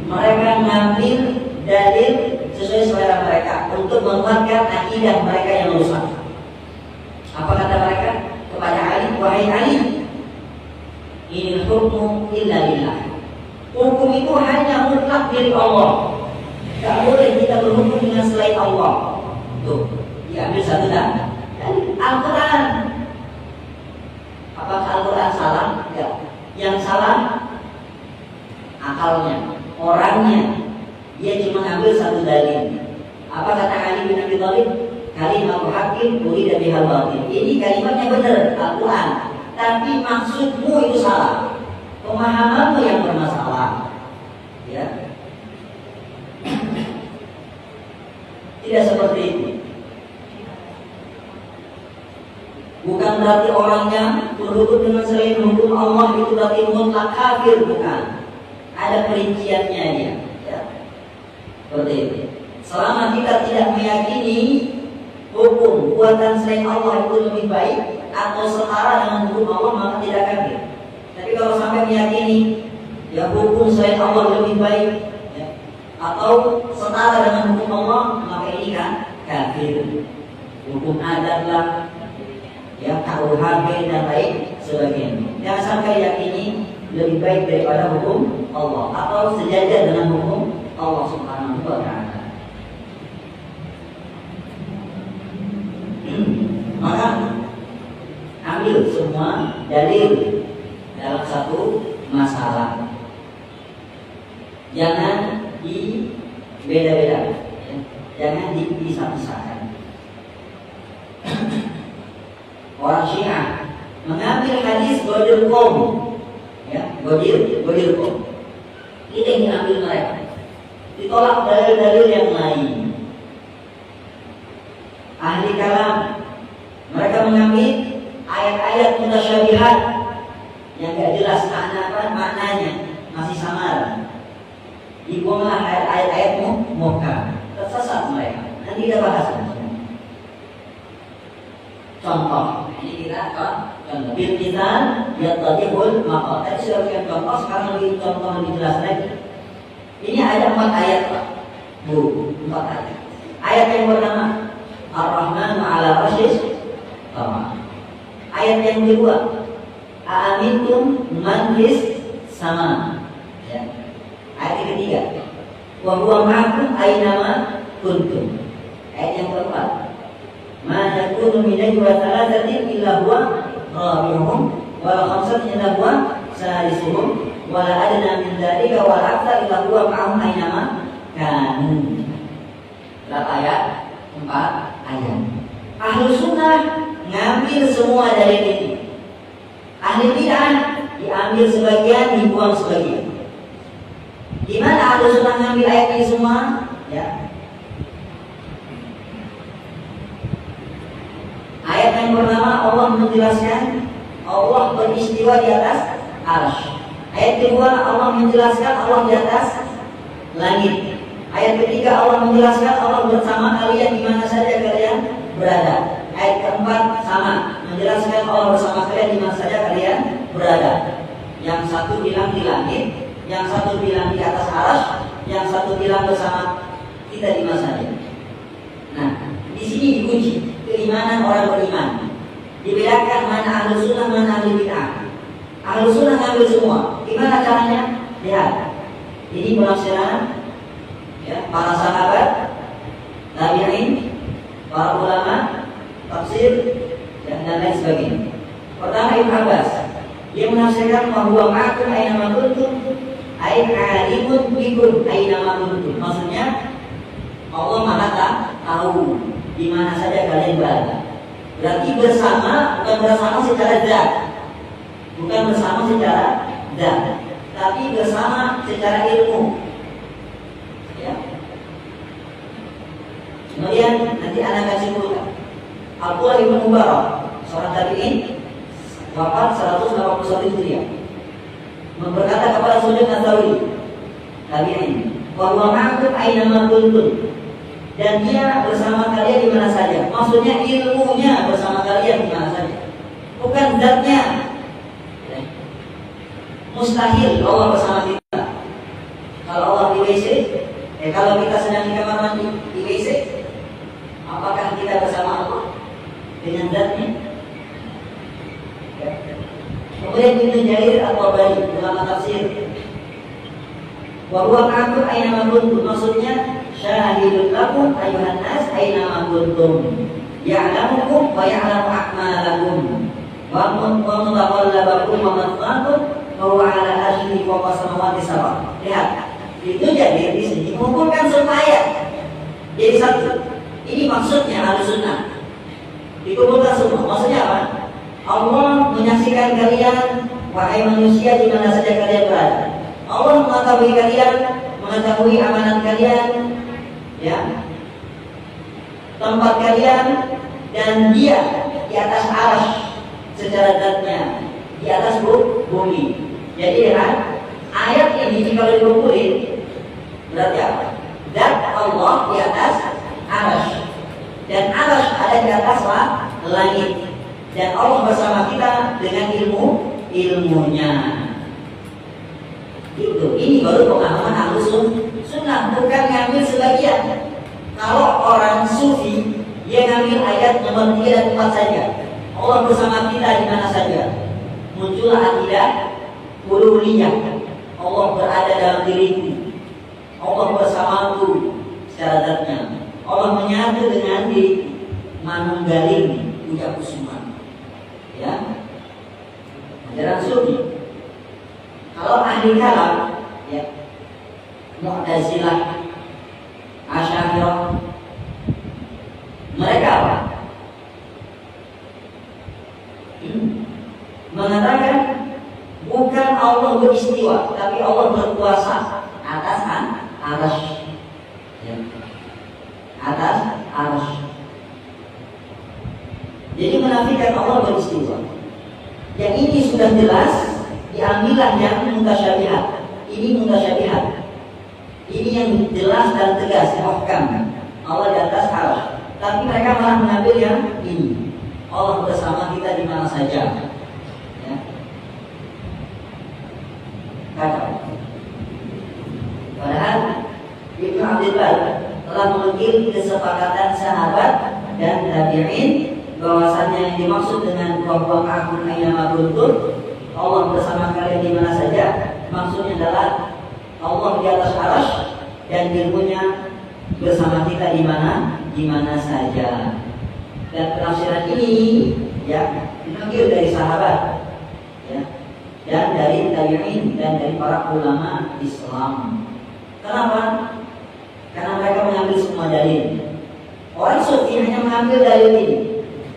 mereka ngambil dalil sesuai selera mereka untuk menguatkan akidah mereka yang rusak. Apa kata mereka kepada Ali? Wahai Ali, inil hukmu illa lillah. Hukum itu hanya mutlak dari Allah. Tak boleh kita berhukum dengan selain Allah. Tuh, diambil satu dan Al-Quran. Apakah Al-Quran salah? Tidak. Yang salah akalnya, orangnya. Dia cuma ambil satu dalil. Apa kata Ali bin Abi Thalib? Kalimatul haqqin urida bihal batil. Ini kalimatnya benar, Al-Quran. Tapi maksudmu itu salah. Pemahamanmu yang bermasalah. Ya. Tidak seperti itu. Bukan berarti orangnya berhukum dengan selain hukum Allah itu berarti mutlak kafir, bukan. Ada perinciannya dia. Ya. Seperti itu. Selama kita tidak meyakini hukum buatan selain Allah itu lebih baik atau setara dengan hukum Allah, maka tidak kafir. Tapi kalau sampai meyakini ya hukum selain Allah lebih baik, ya, atau setara dengan hukum Allah, maka ini kan kafir. Hukum adat lah, ya, KUHP dan lain sebagainya. Jangan sampai yakini lebih baik daripada hukum Allah atau sejajar dengan hukum Allah Subhanahu wa Ta'ala. Maka ambil semua dalil dalam satu masalah. Jangan dibeda-bedakan, ya. Jangan dipisah-pisahkan. Orang Syiah mengambil hadis Ghadir Qaum, ya, Ghadir Qaum. Itu yang diambil mereka. Ditolak dalil-dalil yang lain. Ahli kalam, mereka mengambil ayat-ayat mutasyabihat yang gak jelas maknanya, masih samar. Dibuanglah ayat-ayat muhkam. Tersesat mereka. Nanti kita bahas. Contoh, ini kita contoh. Bil misal yattadihul maqal. Tadi sudah berikan contoh, sekarang lebih contoh lebih jelas lagi. Ini ada 4 ayat, Pak. 4 ayat. Ayat yang pertama, Ar-Rahman 'ala Arsyis. Ayat yang kedua, Aamintum man fis sama. Ya. Ayat yang ketiga, wa huwa ma'akum aynama kuntum. Ayat yang keempat, ma yakunu min najwa thalathatin illa huwa rabi'uhum wa la khamsatin illa huwa salisuhum wa la adna min dzalika wa la aktsar illa huwa ma'ahum aynama kanu. Berapa ayat? 4 ayat. Ahlus sunnah ngambil semua dari ini. Ahli bid'ah diambil sebagian, dibuang sebagian. Gimana Ahlus sunnah ngambil ayat ini semua? Ya. Ayat yang pertama Allah menjelaskan Allah beristiwa di atas arsy. Ayat kedua Allah menjelaskan Allah di atas langit. Ayat ketiga Allah menjelaskan Allah bersama kalian di mana saja kalian berada. Ayat keempat sama, menjelaskan Allah bersama kalian di mana saja kalian berada. Yang satu bilang di langit, yang satu bilang di atas arsy, yang satu bilang bersama kita di mana saja. Nah, di sini diuji keimanan orang beriman. Dibedakan mana ahlu sunnah, mana ahli bid'ah. Ahlu sunnah ngambil semua. Gimana caranya? Lihat. Ini penafsiran ya, para sahabat, tabi'in, para ulama, tafsir dan lain sebagainya. Pertama Ibnu Abbas, dia menafsirkan bahwa ma'akum aina ma kuntum ay alimun bikum aina ma kuntum. Maksudnya Allah Maha tahu di mana saja kalian berada. Berarti bersama bukan bersama secara zat. Bukan bersama secara zat, tapi bersama secara ilmu. Ya. Kemudian nanti anak akan simpulkan. Abdullah bin Mubarak, seorang tabi'in, wafat 181 Hijriah, berkata kepada Sufyan Ats-Tsauri, tabi'in, bahwa ma'akum aina ma kuntum, dan dia bersama kalian di mana saja. Maksudnya ilmunya bersama kalian di mana saja, bukan zatnya. Mustahil Allah bersama kita. Kalau Allah di WC, kalau kita sedang di kamar mandi di WC, apakah kita bersama Allah dengan zatnya? Kemudian Ibnu Jarir At-Tabari dalam tafsir, wa huwa ma'akum aina ma kuntum, maksudnya syahidul lakum ayuhan nas aina ma kuntum ya'lamukum wa ya'lamu a'malakum wa mutaqallabakum wa matqakum wa huwa 'ala arsyihi fawqa samawati sab'a. Lihat, itu jadi di sini mengumpulkan semua ayat jadi satu. Ini maksudnya Ahlussunnah. Dikumpulkan semua. Maksudnya apa? Allah menyaksikan kalian, wahai manusia, di mana saja kalian berada. Allah mengetahui kalian, mengetahui amanat kalian, ya, tempat kalian, dan Dia di atas arsy secara zatnya, di atas bumi. Jadi kan ayat ini kalau dikumpulin berarti apa? Zat Allah di atas arsy, dan arsy ada di atas langit, dan Allah bersama kita dengan ilmunya. Itu ini baru pemahaman Ahlus Sunnah, bukan ngambil sebagian. Kalau orang sufi dia ngambil ayat nomor 3 dan 4 saja, Allah bersama kita di mana saja, muncullah akidah uluhiyah. Allah berada dalam diriku, Allah bersamaku secara zatnya, Allah menyatu dengan diriku, manunggaling ucap kusuma. Ya, ajaran sufi. Kalau ahli kalam, ya, Mu'tazilah, Asy'ariyah. Mereka apa? Mengatakan bukan Allah beristiwa, tapi Allah berkuasa atas arsy. Ya. Atas arsy. Jadi menafikan Allah beristiwa. Yang ini sudah jelas, diambillah yang mutasyabihat. Ini mutasyabihat. Ini yang jelas dan tegas, muhkam. Allah di atas arsy. Tapi mereka malah mengambil yang ini. Allah bersama kita di mana saja. Ya. Kata. Padahal Ibnu Abdul Bar telah menukil kesepakatan sahabat dan tabi'in bahwasannya yang dimaksud dengan bahwa aku aina kuntum, Allah bersama kalian di mana saja, maksudnya adalah Allah di atas arsy dan ilmunya bersama kita di mana saja. Dan penafsiran ini ya dinukil dari sahabat ya, dan dari tabi'in dan dari para ulama Islam. Kenapa? Karena mereka mengambil semua dalil. Orang sufi hanya mengambil dalil ini.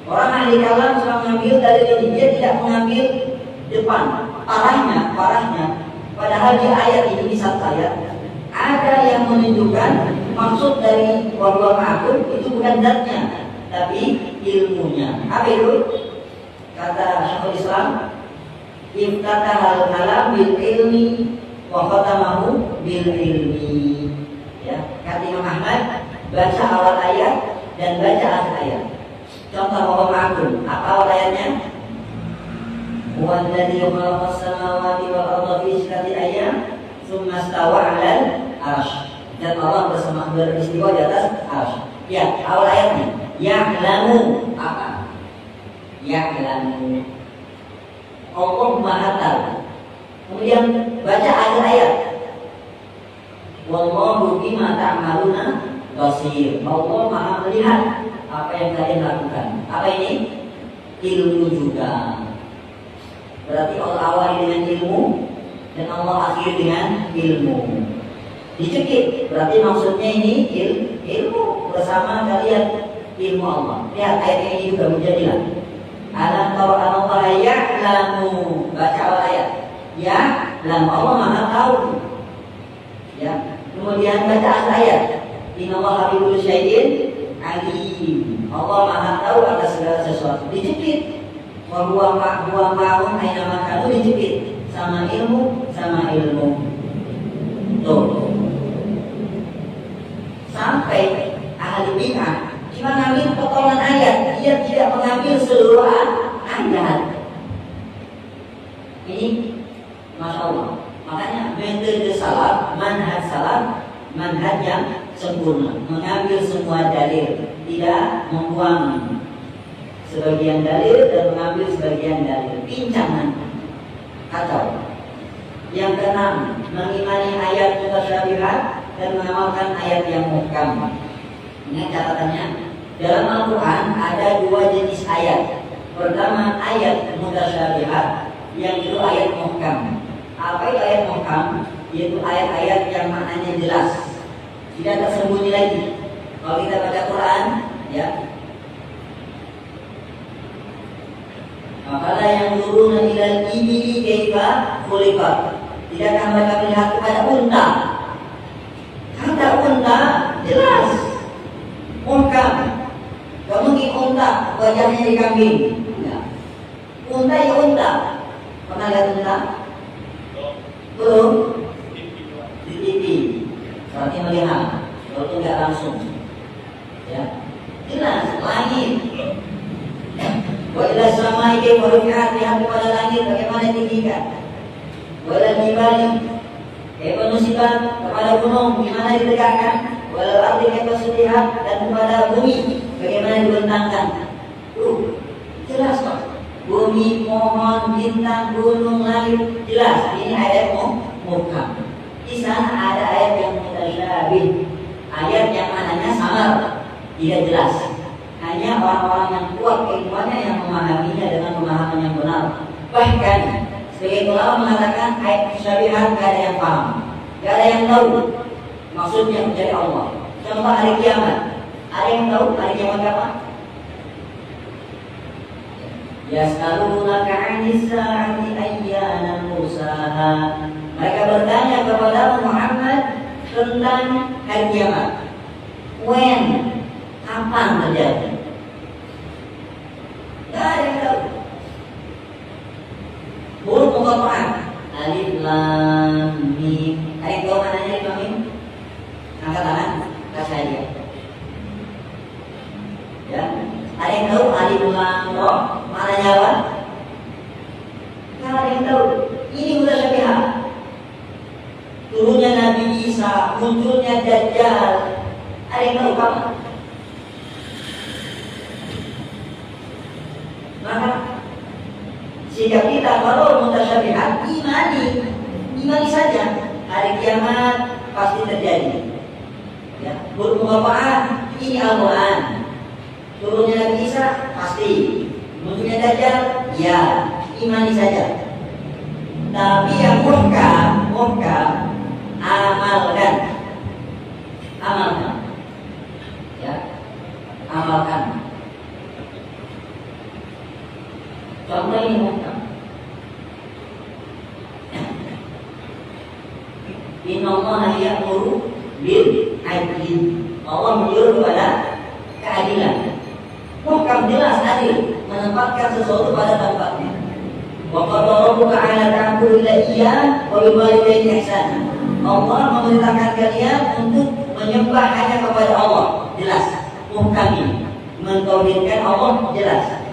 Orang ahli kalam cuma mengambil dalil ini. Dia tidak mengambil depan. Parahnya, padahal di ayat ini, di satu ayat ada yang menunjukkan maksud dari wahwa ma'akum itu bukan zatnya, tapi ilmunya. Apa itu? Kata Syekhul Islam, iftatahal kalam bil ilmi wa khatamahu bil ilmi. Ya, kata Imam Ahmad, baca awal ayat dan baca akhir ayat. Contoh wahwa ma'akum, apa awal ayatnya? Huwallazi khalaqas samawati wal arda fi sittati ayyam tsumma istawa 'alal arsy. Dan Allah beristiwa di atas arsy. Ya, awal ayatnya ya'lamu apa? Ya'lamu. Allah Maha tahu. Kemudian baca akhir ayat. Wallahu bima ta'maluna basir. Allah Maha melihat apa yang kalian lakukan. Apa ini? Ilmu juga. Berarti Allah awali dengan ilmu dan Allah akhir dengan ilmu. Dicekik, berarti maksudnya ini ilmu bersama kalian, ilmu Allah. Lihat ayat ini juga menjadilah. Alam tahu Allah ya'lamu. Baca awal ayat. Ya'lamu, Allah Maha tahu. Ya. Kemudian baca akhir ayat. Innallaha bikulli syai'in alim. Allah Maha tahu atas segala sesuatu. Dicekik. Wa huwa ma'hum aina ma kanu, dijepit sama ilmu. Tuh. Sampai ahli bid'ah cuma ngambil potongan ayat, dia tidak mengambil seluruh ayat. Ini Masya Allah. Makanya metode salaf, manhaj yang sempurna, mengambil semua dalil, tidak membuang sebagian dalil dan mengambil sebagian dalil. Pincangan kacau. Yang keenam, mengimani ayat mutasyabihat dan mengamalkan ayat yang muhkam. Ini catatannya, dalam Al-Quran ada dua jenis ayat. Pertama ayat mutasyabihat, yang kedua ayat muhkam. Apa itu ayat muhkam? Yaitu ayat-ayat yang maknanya jelas, tidak tersembunyi lagi. Kalau kita baca Quran, ya, Afala yang turun ilal ibili kaifa khuliqat. Tidakkah mereka melihat kepada unta? Kata unta jelas, muhkam. Gak mungkin unta wajahnya di kambing. Ya. Unta ya unta. Pernah lihat unta? Belum? Di TV. Berarti melihat. Kalau tidak langsung. Ya. Jelas, langit. Wa ila samai kaifa rufi'at, lihat kepada langit bagaimana ditinggikan. Wa ila jibali kaifa nusibat, kepada gunung gimana ditegakkan. Wa ila ardi kaifa sudihat, dan kepada bumi bagaimana dibentangkan. Jelas kok. Bumi, pohon, bintang, gunung, langit, jelas. Ini ayat muhkam. Di sana ada ayat yang mutasyabih, ayat yang maknanya samar, tidak jelas. Hanya orang-orang yang kuat keilmuannya yang memahaminya dengan pemahaman yang benar. Bahkan sebagai ulama mengatakan ayat mutasyabihat gak ada yang paham, gak ada yang tahu. maksudnya dari Allah. Contoh hari kiamat. Ada yang tahu hari kiamat kapan? Yas'alunaka 'anis sa'ati ayyana mursaha. Mereka bertanya kepada Muhammad tentang hari kiamat. When? Kapan terjadi? Tidak ada yang tahu. Huruf muqatta'ah. Alif lam mim. Ada yang tahu mananya alif lam mim? Angkat tangan, kasih aja. Ya. Ada yang tahu alif lam ra mananya apa? Tidak ada yang tahu. Ini mutasyabihat. Turunnya Nabi Isa, munculnya Dajjal. Ada yang tahu kapan? Maka sikap kita kalau mutasyabihat, imani saja. Hari kiamat pasti terjadi. Ya, huruf muqatta'ah ini Al-Quran. Turunnya Nabi Isa pasti. Munculnya Dajjal, ya, imani saja. Tapi yang muhkam, amalkan. Ya, amalkan. Contoh ini muhkam. Innallaha ya'muru bil 'adli. Allah menyuruh kepada keadilan. Muhkam jelas adil, menempatkan sesuatu pada tempatnya. Wa qala rabbuka 'ala ta'budu illa iyyah wa bil walidayni ihsana. Allah memerintahkan kalian untuk menyembah hanya kepada Allah. Jelas, muhkam ini. Mentauhidkan Allah jelas.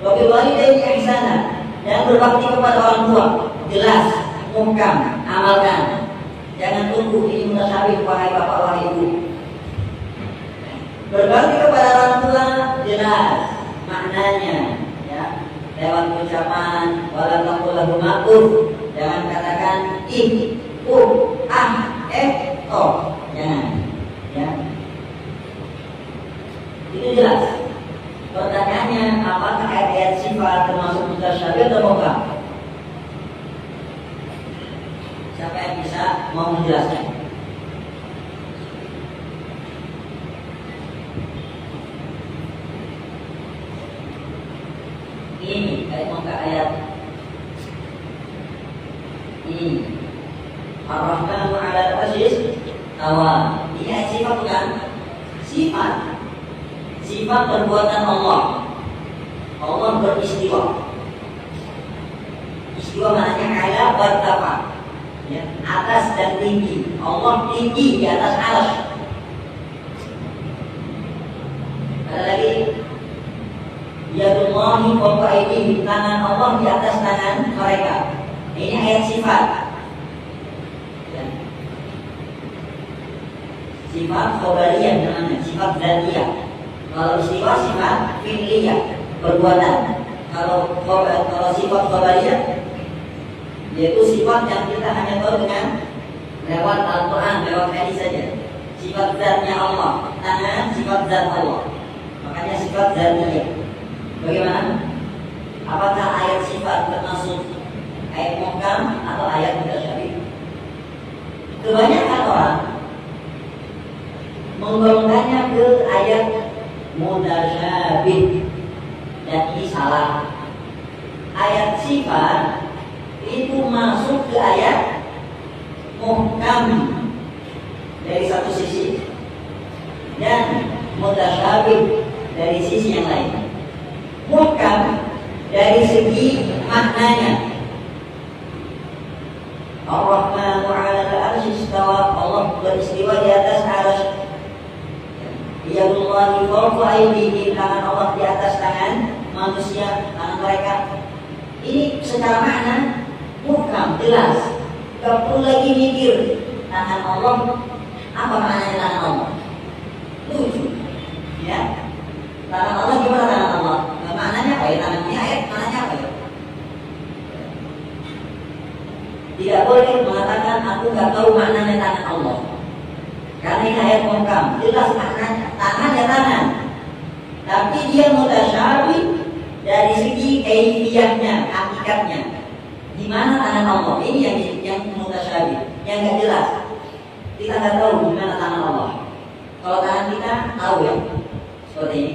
Wa bil walidayni ihsana, dan berbakti kepada orang tua. Jelas, muhkam, amalkan. Jangan tunggu ini mutasyabih, wahai bapak, wahai ibu. Berbakti kepada orang tua jelas maknanya, ya. Lewat ucapan wala taqul lahum ma'ruf. Jangan katakan ih, toh. Jangan, ya. Itu jelas. Pertanyaannya, apakah ayat sifat termasuk mutasyabih atau muhkam? Siapa yang bisa mau menjelaskan? Ini kayak muka ayat ini. Ar-Rahmanu 'alal 'arsy istawa. Ini ayat sifat bukan? Sifat perbuatan Allah. Allah beristiwa. Istiwa maknanya 'ala wartafa. Ya, atas dan tinggi. Allah tinggi di atas arsy. Ada lagi, yadullahi fawqa aydihim, tangan Allah di atas tangan mereka. Ini ayat sifat. Ya. Sifat khobariyah namanya, sifat dzatiyah. Kalau istiwa sifat fi'liyah, perbuatan. Kalau sifat khobariyah yaitu sifat yang kita hanya tahu dengan lewat Al-Quran, lewat hadis saja. Sifat zatnya Allah, tangan sifat zat Allah. Makanya sifat zatiyah. Bagaimana? Apakah ayat sifat termasuk ayat muhkam atau ayat mutasyabih? Kebanyakan orang menggolongkannya ke ayat mutasyabih, dan ini salah. Ayat sifat itu masuk ke ayat muhkam dari satu sisi, dan mutasyabih dari sisi yang lain. Muhkam dari segi maknanya. Ar-Rahmanu 'alal 'arsy istawa. Allah beristiwa di atas arsy. Yadullahi fawqa aydihim, tangan Allah di atas tangan manusia, tangan mereka. Ini secara makna muhkam, jelas. Gak perlu lagi mikir tangan Allah, apa maknanya tangan Allah. Lucu, ya. Tangan Allah gimana tangan Allah? Maknanya apa ya? Tangan ini ayat maknanya apa ya? Tidak boleh mengatakan aku gak tahu maknanya tangan Allah, karena ini ayat muhkam, jelas maknanya. Tangan ya tangan, tapi dia mutasyabih dari segi kaifiyahnya, hakikatnya. Di mana tangan Allah? Ini yang mutasyabih, yang gak jelas. kita nggak tahu gimana tangan Allah. Kalau tangan kita tahu ya, seperti ini.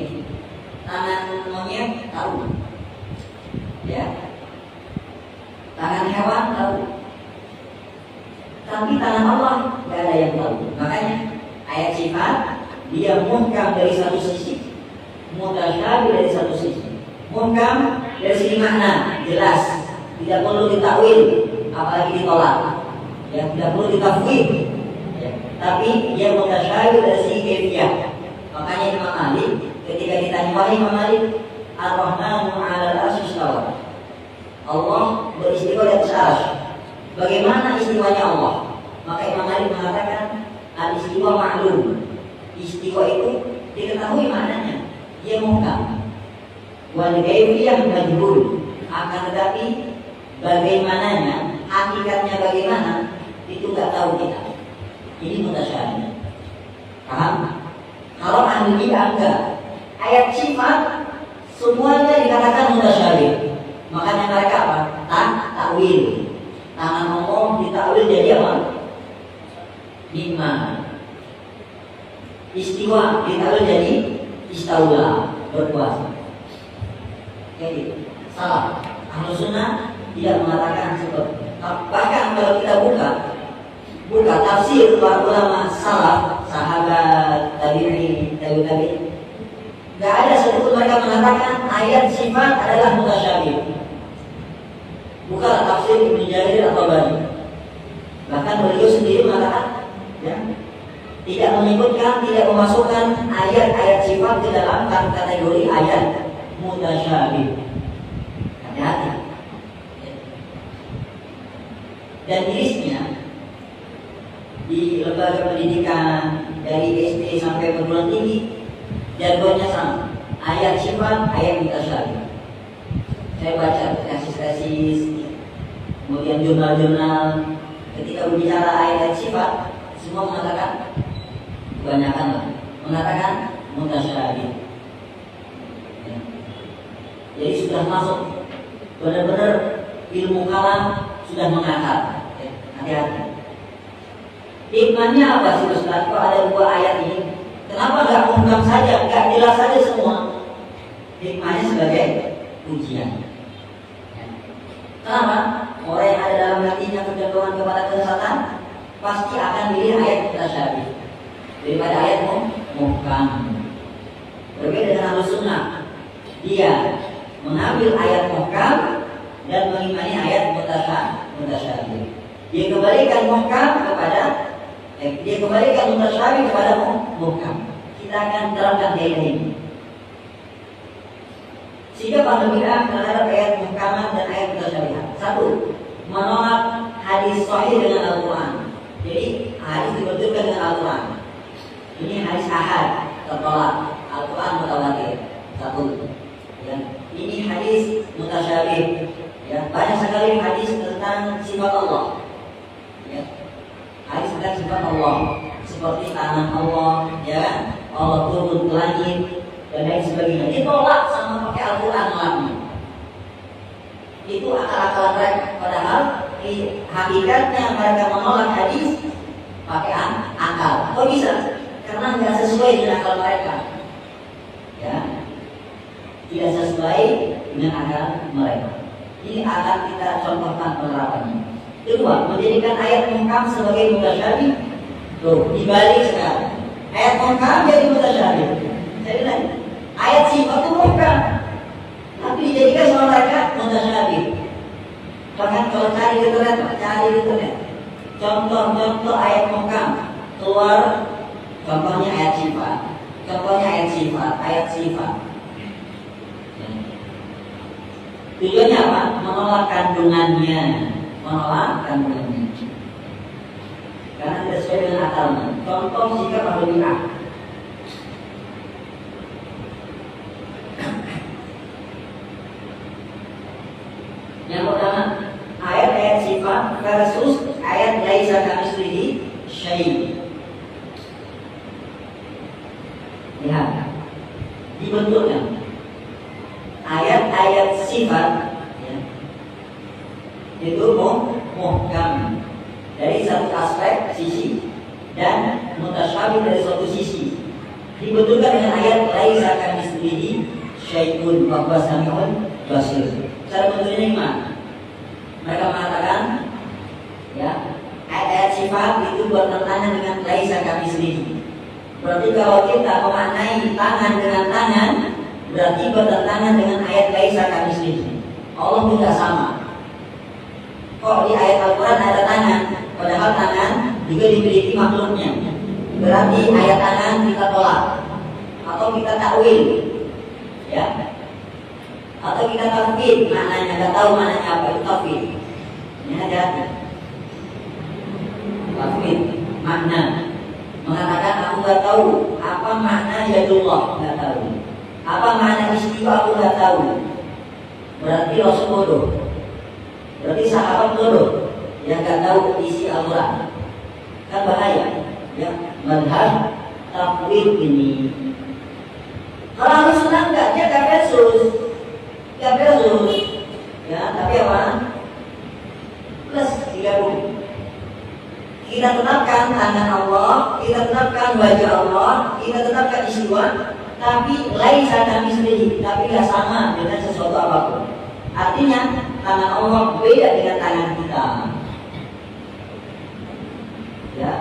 Tangan monyet tahu, ya. Tangan hewan tahu. Tapi tangan Allah nggak ada yang tahu. Makanya ayat sifat dia muhkam dari satu sisi, mutasyabih dari satu sisi. Muhkam dari segi makna jelas, tidak perlu ditakwil, apalagi ditolak. Ya, tidak perlu ditafwid. Ya, tapi dia mutasyabih dari segi kaifiyah. Makanya Imam Malik ketika ditanya wahai Imam Malik, Ar-Rahmanu 'alal 'arsy istawa. Allah beristiwa di atas arsy. Bagaimana istiwanya Allah? Maka Imam Malik mengatakan al-istiwa ma'lum. Istiwa itu diketahui maknanya, dia muhkam. Wal kaifiyah majhul. Akan tetapi bagaimananya, hakikatnya bagaimana, itu nggak tahu kita. Ini mutasyabih. Paham? Kalau ahli bid'ah enggak. Ayat sifat semuanya dikatakan mutasyabih. Makanya mereka apa? Takwil. Tangan Allah ditakwil jadi apa? Mimma. Istiwa ditakwil jadi istaula, berkuasa. Jadi salah. Ahlus Sunnah tidak mengatakan seperti. Bahkan kalau kita buka tafsir para ulama salaf, sahabat, tabi'in, tabi'in, nggak ada satupun mereka mengatakan ayat sifat adalah mutasyabih. Bukan tafsir Ibnu Jarir atau Bani. Bahkan beliau sendiri mengatakan, ya, tidak menyebutkan, tidak memasukkan ayat-ayat sifat ke dalam kategori ayat mutasyabih. Hati-hati. Dan mirisnya di lembaga pendidikan dari SD sampai perguruan tinggi jargonnya sama, ayat sifat, ayat mutasyabih. Saya baca tesis-tesis, kemudian jurnal-jurnal, ketika berbicara ayat sifat, semua mengatakan, kebanyakan mengatakan mutasyabih. Ya. Jadi sudah masuk benar-benar ilmu kalam sudah mengakar. Ya, hati-hati. Hikmahnya apa sih Ustaz? Kok ada dua ayat ini? Kenapa nggak muhkam saja, nggak jelas saja semua? Hikmahnya sebagai ujian. Kenapa? Orang yang ada dalam hatinya kecenderungan kepada kesesatan pasti akan pilih ayat mutasyabih daripada ayat muhkam. Berbeda dengan Ahlus Sunnah, dia mengambil ayat muhkam dan mengimani ayat mutasyabih. Dia kembalikan muhkam mutasyabih kepada muhkam. Kita akan terangkan kaidah ini. Sehingga para bid'ah terhadap ayat muhkamat dan ayat mutasyabihat. Satu, menolak hadis sahih dengan Al-Quran. Jadi hadis dibenturkan dengan Al-Quran. Ini hadis ahad tertolak, Al-Quran mutawatir. Satu. Ya. Ini hadis mutasyabih. Ya. Banyak sekali hadis tentang sifat Allah. Ya. Hadis tentang sifat Allah, seperti tangan Allah, ya, Allah turun ke langit dan lain sebagainya. Ditolak sama pakai Al-Quran lagi. Itu akal-akalan mereka. Padahal hakikatnya mereka menolak hadis pakai akal. Kok bisa? Karena nggak sesuai dengan akal mereka. Ya, tidak sesuai dengan akal mereka. Ini akan kita contohkan penerapannya. Kedua, menjadikan ayat muhkam sebagai mutasyabih. Tuh, dibalik sekarang. Ayat muhkam jadi mutasyabih. Jadi lagi, ayat sifat itu muhkam, tapi dijadikan sama mereka mutasyabih. Bahkan kalau cari di internet, contoh-contoh ayat muhkam keluar, contohnya ayat sifat, ayat sifat. Tujuannya apa? Menolak kandungannya. Karena tidak sesuai dengan akalnya. Contoh sikap ahli bid'ah. Yang pertama, ayat-ayat sifat versus ayat laisa kamitslihi syai'. Lihat, dibenturkan ayat-ayat sifat, ya, itu muhkam dari satu aspek sisi, dan mutasyabih dari suatu sisi. Dibetulkan dengan ayat laisa kamitslihi syai'un wa huwas samiul basir. Cara betulnya gimana? Mereka mengatakan ya, ayat sifat itu bertentangan dengan laisa kamitslihi. Berarti kalau kita memaknai tangan dengan tangan, berarti bertentangan dengan ayat laisa kamitslihi. Allah tidak sama. Kok di ayat Al-Quran ada tangan, padahal tangan juga dimiliki makhluknya. Berarti ayat tangan kita tolak atau kita takwil, ya, atau kita tafwid maknanya, nggak tahu maknanya apa itu tafwid. Ini hati-hati. Tafwid makna mengatakan aku nggak tahu apa makna yadullah, nggak tahu apa makna istiwa, aku nggak tahu. Berarti Rasul bodoh. Berarti sahabat bodoh yang nggak tahu isi Al-Quran. Kan bahaya ya, madhab tafwid ini. Kalau Ahlus Sunnah enggak, dia gak versus ya, tapi apa? Plus 30. Kita tetapkan tangan Allah, kita tetapkan wajah Allah, kita tetapkan istiwa, tapi laisa kamitslihi, tapi gak sama dengan sesuatu apapun. Artinya tangan Allah beda dengan tangan kita. Ya.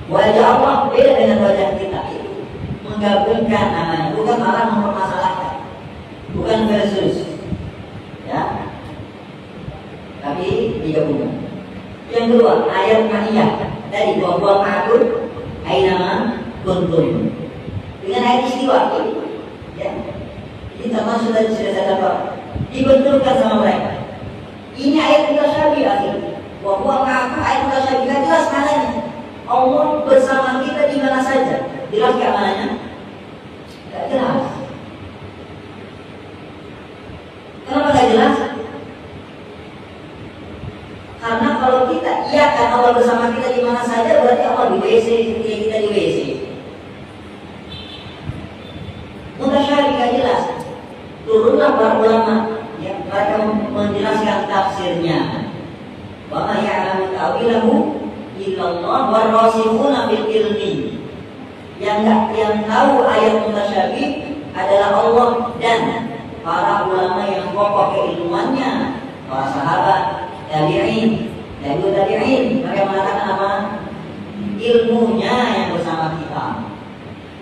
Wajah Allah beda dengan wajah kita. Itu menggabungkan namanya, bukan malah mempermasalahkan, bukan versus. Ya. Tapi digabungkan. Yang kedua, ayat Ma'iyah tadi bahwa ma'bud ainama kuntum. Dengan ayat istiwa ini, ya. Ini termasuk tadi sudah saya dapat. Dibenturkan sama mereka. Ini ayat mutasyabih akhirnya. Bahwa mengaku ayat mutasyabih kan jelas mananya. Allah bersama kita di mana saja. Jelas gak mananya? Gak jelas. Kenapa gak jelas? Karena kalau kita iakan Allah bersama kita di mana saja, berarti Allah di WC ketika kita di WC. Mutasyabih gak jelas. Turunlah para ulama yang mereka menjelaskan tafsirnya. Wa ma ya'lamu ta'wilahu illallah warasikhuna fil ilmi. Yang tahu ayat mutasyabih adalah Allah dan para ulama yang kokoh keilmuannya, para sahabat, tabi'in, tabi'in. Mereka mengatakan apa? Ilmunya yang bersama kita.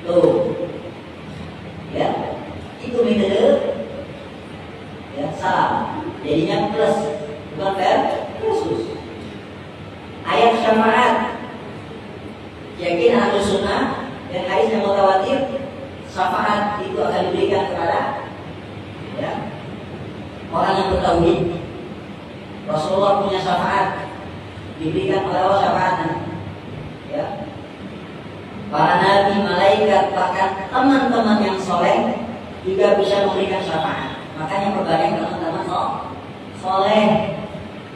Tuh. Ya. Itu metode ya, salah. Jadinya plus, bukan versus. Ayat syafaat, yakin Ahlus Sunnah dan hadis yang mutawatir, syafaat itu akan diberikan kepada ya, orang yang bertauhid. Rasulullah punya syafaat, diberikan oleh Allah syafaatnya. Ya. Para nabi, malaikat, bahkan teman-teman yang soleh juga bisa memberikan syafaat. Makanya perbanyak teman-teman soleh.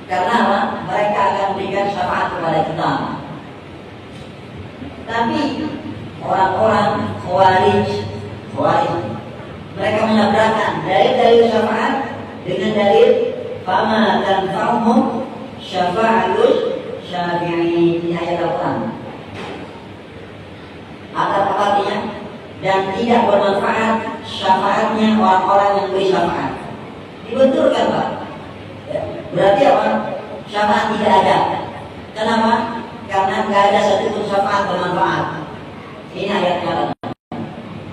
Karena apa? Mereka akan memberikan syafaat kepada kita. Tapi orang-orang khawarij, mereka menabrakkan dalil syafaat dengan dalil fama tanfa'uhum syafa'atul syafi'i di ayat Al-Quran. Apa artinya? Dan tidak bermanfaat syafaatnya orang-orang yang beri syafaat. Dibenturkan Pak. Ya. Berarti apa? Syafaat tidak ada. Kenapa? Karena tidak ada satupun syafaat bermanfaat. Ini ayatnya.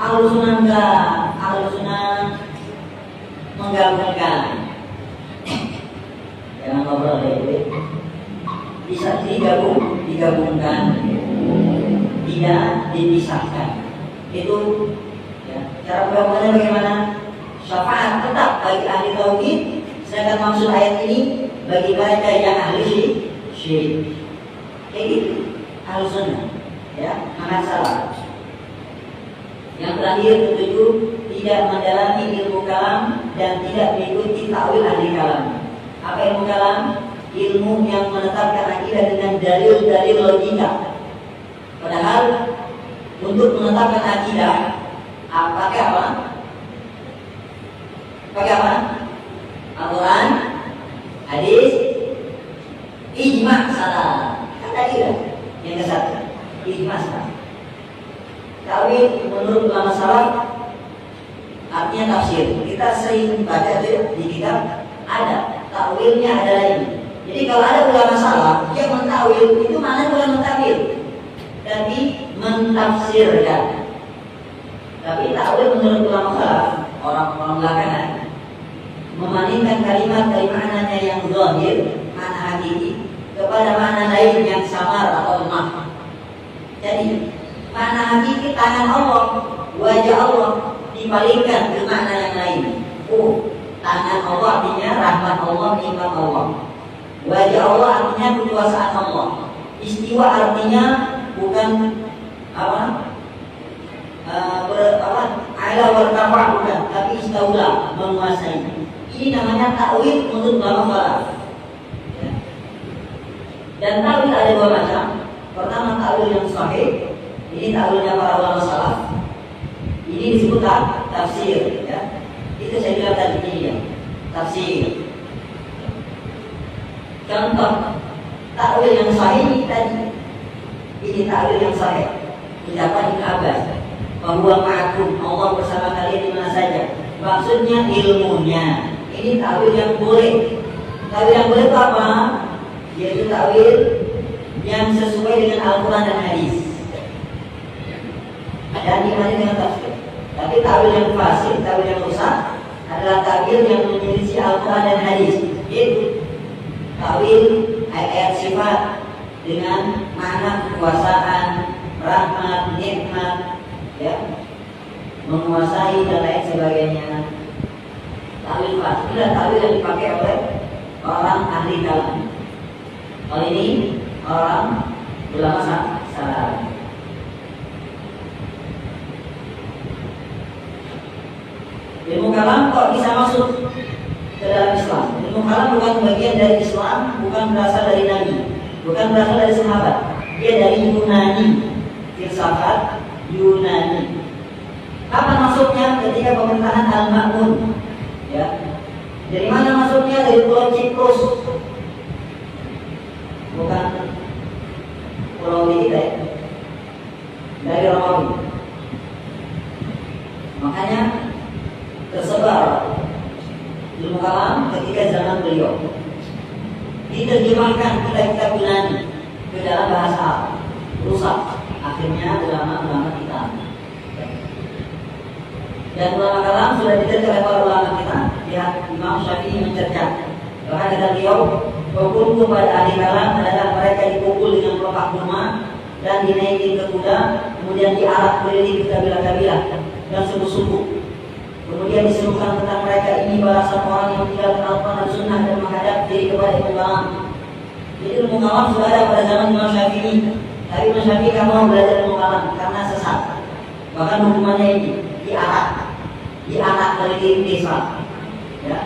Ahlus Sunnah enggak. Ahlus Sunnah menggabungkan. Jangan ngobrol ya. Bisa digabungkan, tidak dipisahkan. Itu ya, cara penggabungannya bagaimana? Syafaat tetap bagi ahli tauhid, sedangkan maksud ayat ini bagi mereka yang ahli syirik. Kayak gitu, Ahlus Sunnah, ya, sangat salah. Yang terakhir ketujuh, tidak mendalami ilmu kalam dan tidak mengikuti takwil ahli kalam. Apa ilmu kalam? Ilmu yang menetapkan akidah dengan dalil-dalil logika. Padahal untuk menetapkan akidah, pakai apa? Pakai apa? Al-Quran, hadis, ijma' salah. Kan tadi kan yang ke satu. Ikhlaskan. Ta'wil menurut ulama salaf artinya tafsir. Kita sering baca itu di kitab, ada ta'wilnya, ada lagi. Jadi kalau ada ulama salaf yang mentawil, itu maknanya bukan mentawil, tapi mentafsirkan. Tapi ta'wil menurut ulama salaf, orang-orang belakangan, memalingkan kalimat dari maknanya yang zahir, makna hakiki, kepada makna lain yang samar atau lemah. Jadi makna hakiki tangan Allah, wajah Allah dipalingkan ke makna yang lain. Tangan Allah artinya rahmat Allah, nikmat Allah. Wajah Allah artinya kekuasaan Allah. Istiwa artinya bukan ala wartafa, bukan, tapi istaula, menguasai. Ini namanya ta'wil menurut ulama salaf. Dan ta'wil ada dua macam. Pertama ta'wil yang sahih, ini ta'wilnya para ulama salaf. Ini disebut tafsir, ya. Itu saya bilang tadi, ini ya, tafsir. Contoh ta'wil yang sahih ini tadi. Ini ta'wil yang sahih. Ucapan Ibnu Abbas, bahwa ma'akum, Allah bersama kalian di mana saja. Maksudnya ilmunya. Ini ta'wil yang boleh. Ta'wil yang boleh itu apa? Yaitu ta'wil yang sesuai dengan Al-Quran dan hadis, dan dimana dengan tafsir. Tapi ta'wil yang fasik, ta'wil yang rusak adalah ta'wil yang menyelisih Al-Quran dan hadis. Yaitu ta'wil ayat sifat dengan makna kekuasaan, rahmat, nikmat, ya, menguasai dan lain sebagainya. Ta'wil fasik adalah ta'wil yang dipakai oleh orang ahli kalam. Kalau ini orang ulama salaf. Ilmu kalam kok bisa masuk ke dalam Islam? Ilmu kalam bukan bagian dari Islam, bukan berasal dari Nabi, bukan berasal dari sahabat. Dia dari Yunani, filsafat Yunani. Apa masuknya ketika pemerintahan Al-Ma'mun? Ya. Dari mana masuknya? Dari Pulau Cyprus. Bukan pulau kita ya. Dari Romawi. Makanya tersebar ilmu kalam ketika zaman beliau. Diterjemahkan kitab-kitab Yunani ke dalam bahasa Arab. Rusak. Akhirnya ulama-ulama kita. Dan ulama kalam sudah diterjemahkan oleh para ulama kita. Lihat Imam Syafi'i mencerca. Bahkan kata beliau, hukum pada ahli kalam adalah mereka dipukul dengan pelepah kurma dan dinaikin ke kuda, kemudian diarak keliling ke kabilah-kabilah dan suku-suku. Kemudian diserukan tentang mereka ini balasan orang yang tinggalkan Al-Quran dan Sunnah dan menghadap diri kepada ilmu kalam. Jadi ilmu kalam sudah ada pada zaman Imam Syafi'i. Tapi Imam Syafi'i tak mau belajar ilmu kalam karena sesat. Bahkan hukumannya ini diarak keliling desa, ya,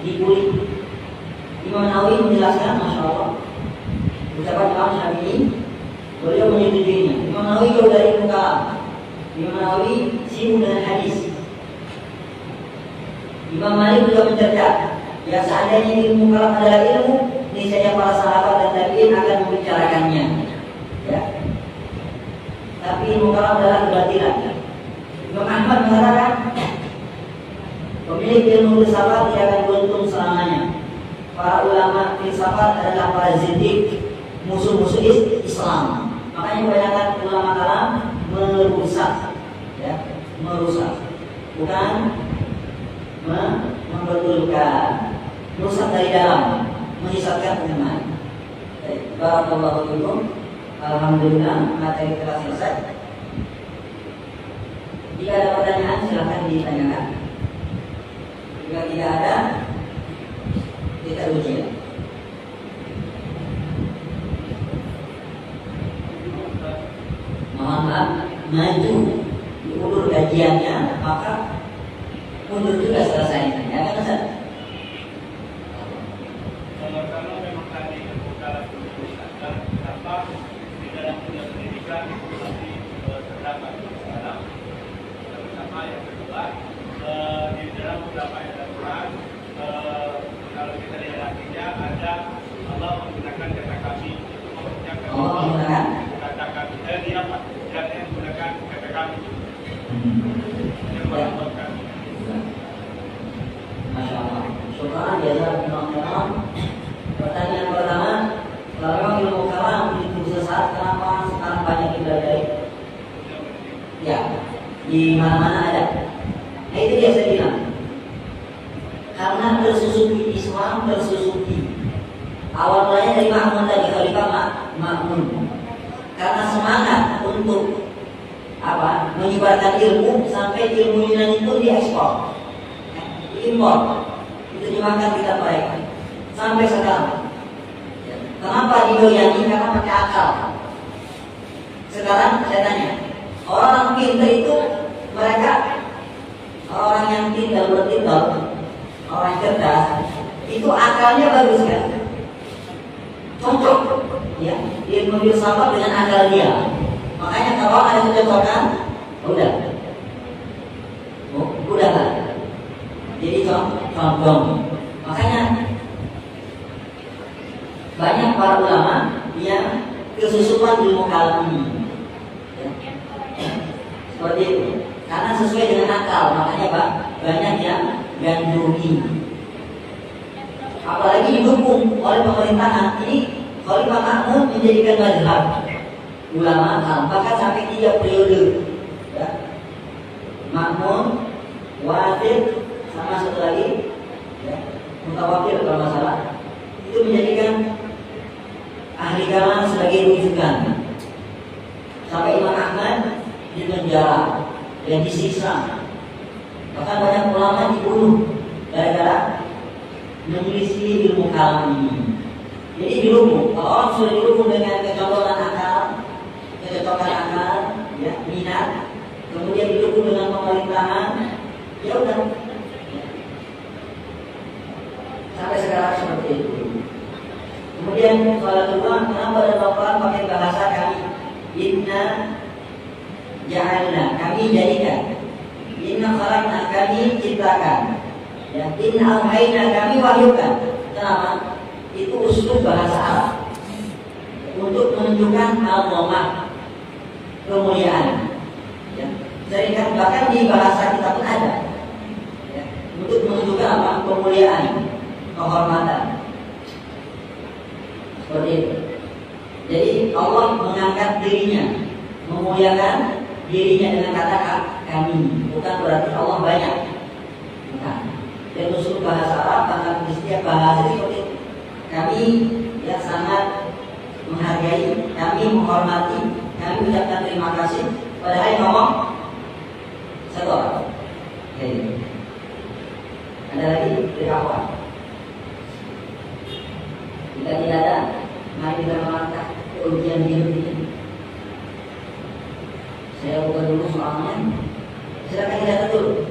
dikulik. Imam Nawawi menjelaskan, Masya Allah, ucapan Imam Syafi'i, beliau menyetujuinya. Imam Nawawi jauh dari ilmu kalam. Imam Nawawi sibuk dengan hadis. Imam Malik juga mencerca, ya seandainya ilmu kalam adalah ilmu, niscaya para sahabat dan tabi'in akan membicarakannya. Ya. Tapi ilmu kalam adalah kebatilan. Imam Ahmad mengatakan, pemilik ilmu filsafat tidak akan beruntung selamanya. Para ulama filsafat adalah para zindik, musuh-musuh Islam. Makanya kebanyakan ulama kalam merusak, ya, merusak, bukan membetulkan, merusak dari dalam, menyesatkan umat. Barakallahu fikum. Alhamdulillah, materi telah selesai. Jika ada pertanyaan silahkan ditanyakan. Jika tidak ada, kita uji. Mohon maaf, maju diulur kajiannya, maka mundur juga selesai. Ya kan Ustaz? Kalau memang tadi kalau apa di dalam dunia pendidikan itu masih terdapat masalah. Pertama yang kedua di dalam beberapa ayat Al-Quran kalau kita lihat artinya ada Allah menggunakan kata kami untuk mengucapkan kata kami Yang merepotkan. Masya Allah. Syukuran jazakumullah. Pertanyaan pertama, kalau memang ilmu kalam itu sesat, kenapa sekarang banyak dipelajari? Ya, di mana-mana ada. Nah itu dia saya bilang. Karena tersusupi Islam, tersusupi. Awal mulanya dari Ma'mun tadi, Khalifah Ma'mun. Karena semangat untuk menyebarkan ilmu sampai ilmu Yunani itu diekspor, diimpor, diterjemahkan kita mereka sampai sekarang. Kenapa didoyani? Karena pakai akal. Sekarang saya tanya, orang pintar itu mereka orang yang tidak bertindak, orang cerdas itu akalnya bagus kan? Cocok, ya, ilmu filsafat dengan akal dia. Makanya kalau ada kecocokan, udah kan? Jadi contoh. Makanya banyak para ulama yang kesusupan ilmu kalam ini. Seperti itu. Karena sesuai dengan akal, makanya banyak yang gandrungi. Apalagi didukung oleh pemerintahan. Ini Khalifah Ma'mun menjadikan mazhab ulama kalam, bahkan sampai 3 periode. Ya. Ma'mun, Wazir, sama satu lagi, ya, Mutawakil kalau masalah. Itu menjadikan ahli kalam sebagai rujukan. Sampai Imam Ahmad di penjara dan disiksa. Bahkan banyak ulama dibunuh gara-gara menyelisih ilmu kalam ini. Jadi dilumpuh. Kalau orang sudah dilumpuh dengan kecocokan akal, ya, minat, kemudian dilumpuh dengan pemerintahan, ya udah. Sampai sekarang seperti itu. Kemudian soal kedua, kenapa ada Al-Quran pakai bahasa kami? Inna ja'alna, kami jadikan. Inna khalaqna, kami ciptakan. Ya, inna auhayna, kami wahyukan. Kenapa? Itu usul bahasa Arab untuk menunjukkan al-dhamah, kemuliaan. Ya. Seringkali bahkan di bahasa kita pun ada. Ya. Untuk menunjukkan apa? Kemuliaan, kehormatan. Seperti itu. Jadi Allah mengangkat dirinya, memuliakan dirinya dengan kata kami. Bukan berarti Allah banyak. Bukan. Dan usul bahasa Arab, bahkan di setiap bahasa seperti itu. Kami ya sangat menghargai, kami menghormati, kami ucapkan terima kasih pada yang ngomong satu orang. Oke. Ada lagi dari awal. Jika tidak ada, mari kita melangkah ke ujian hidup ini. Saya buka dulu soalnya. Silakan tidak dulu.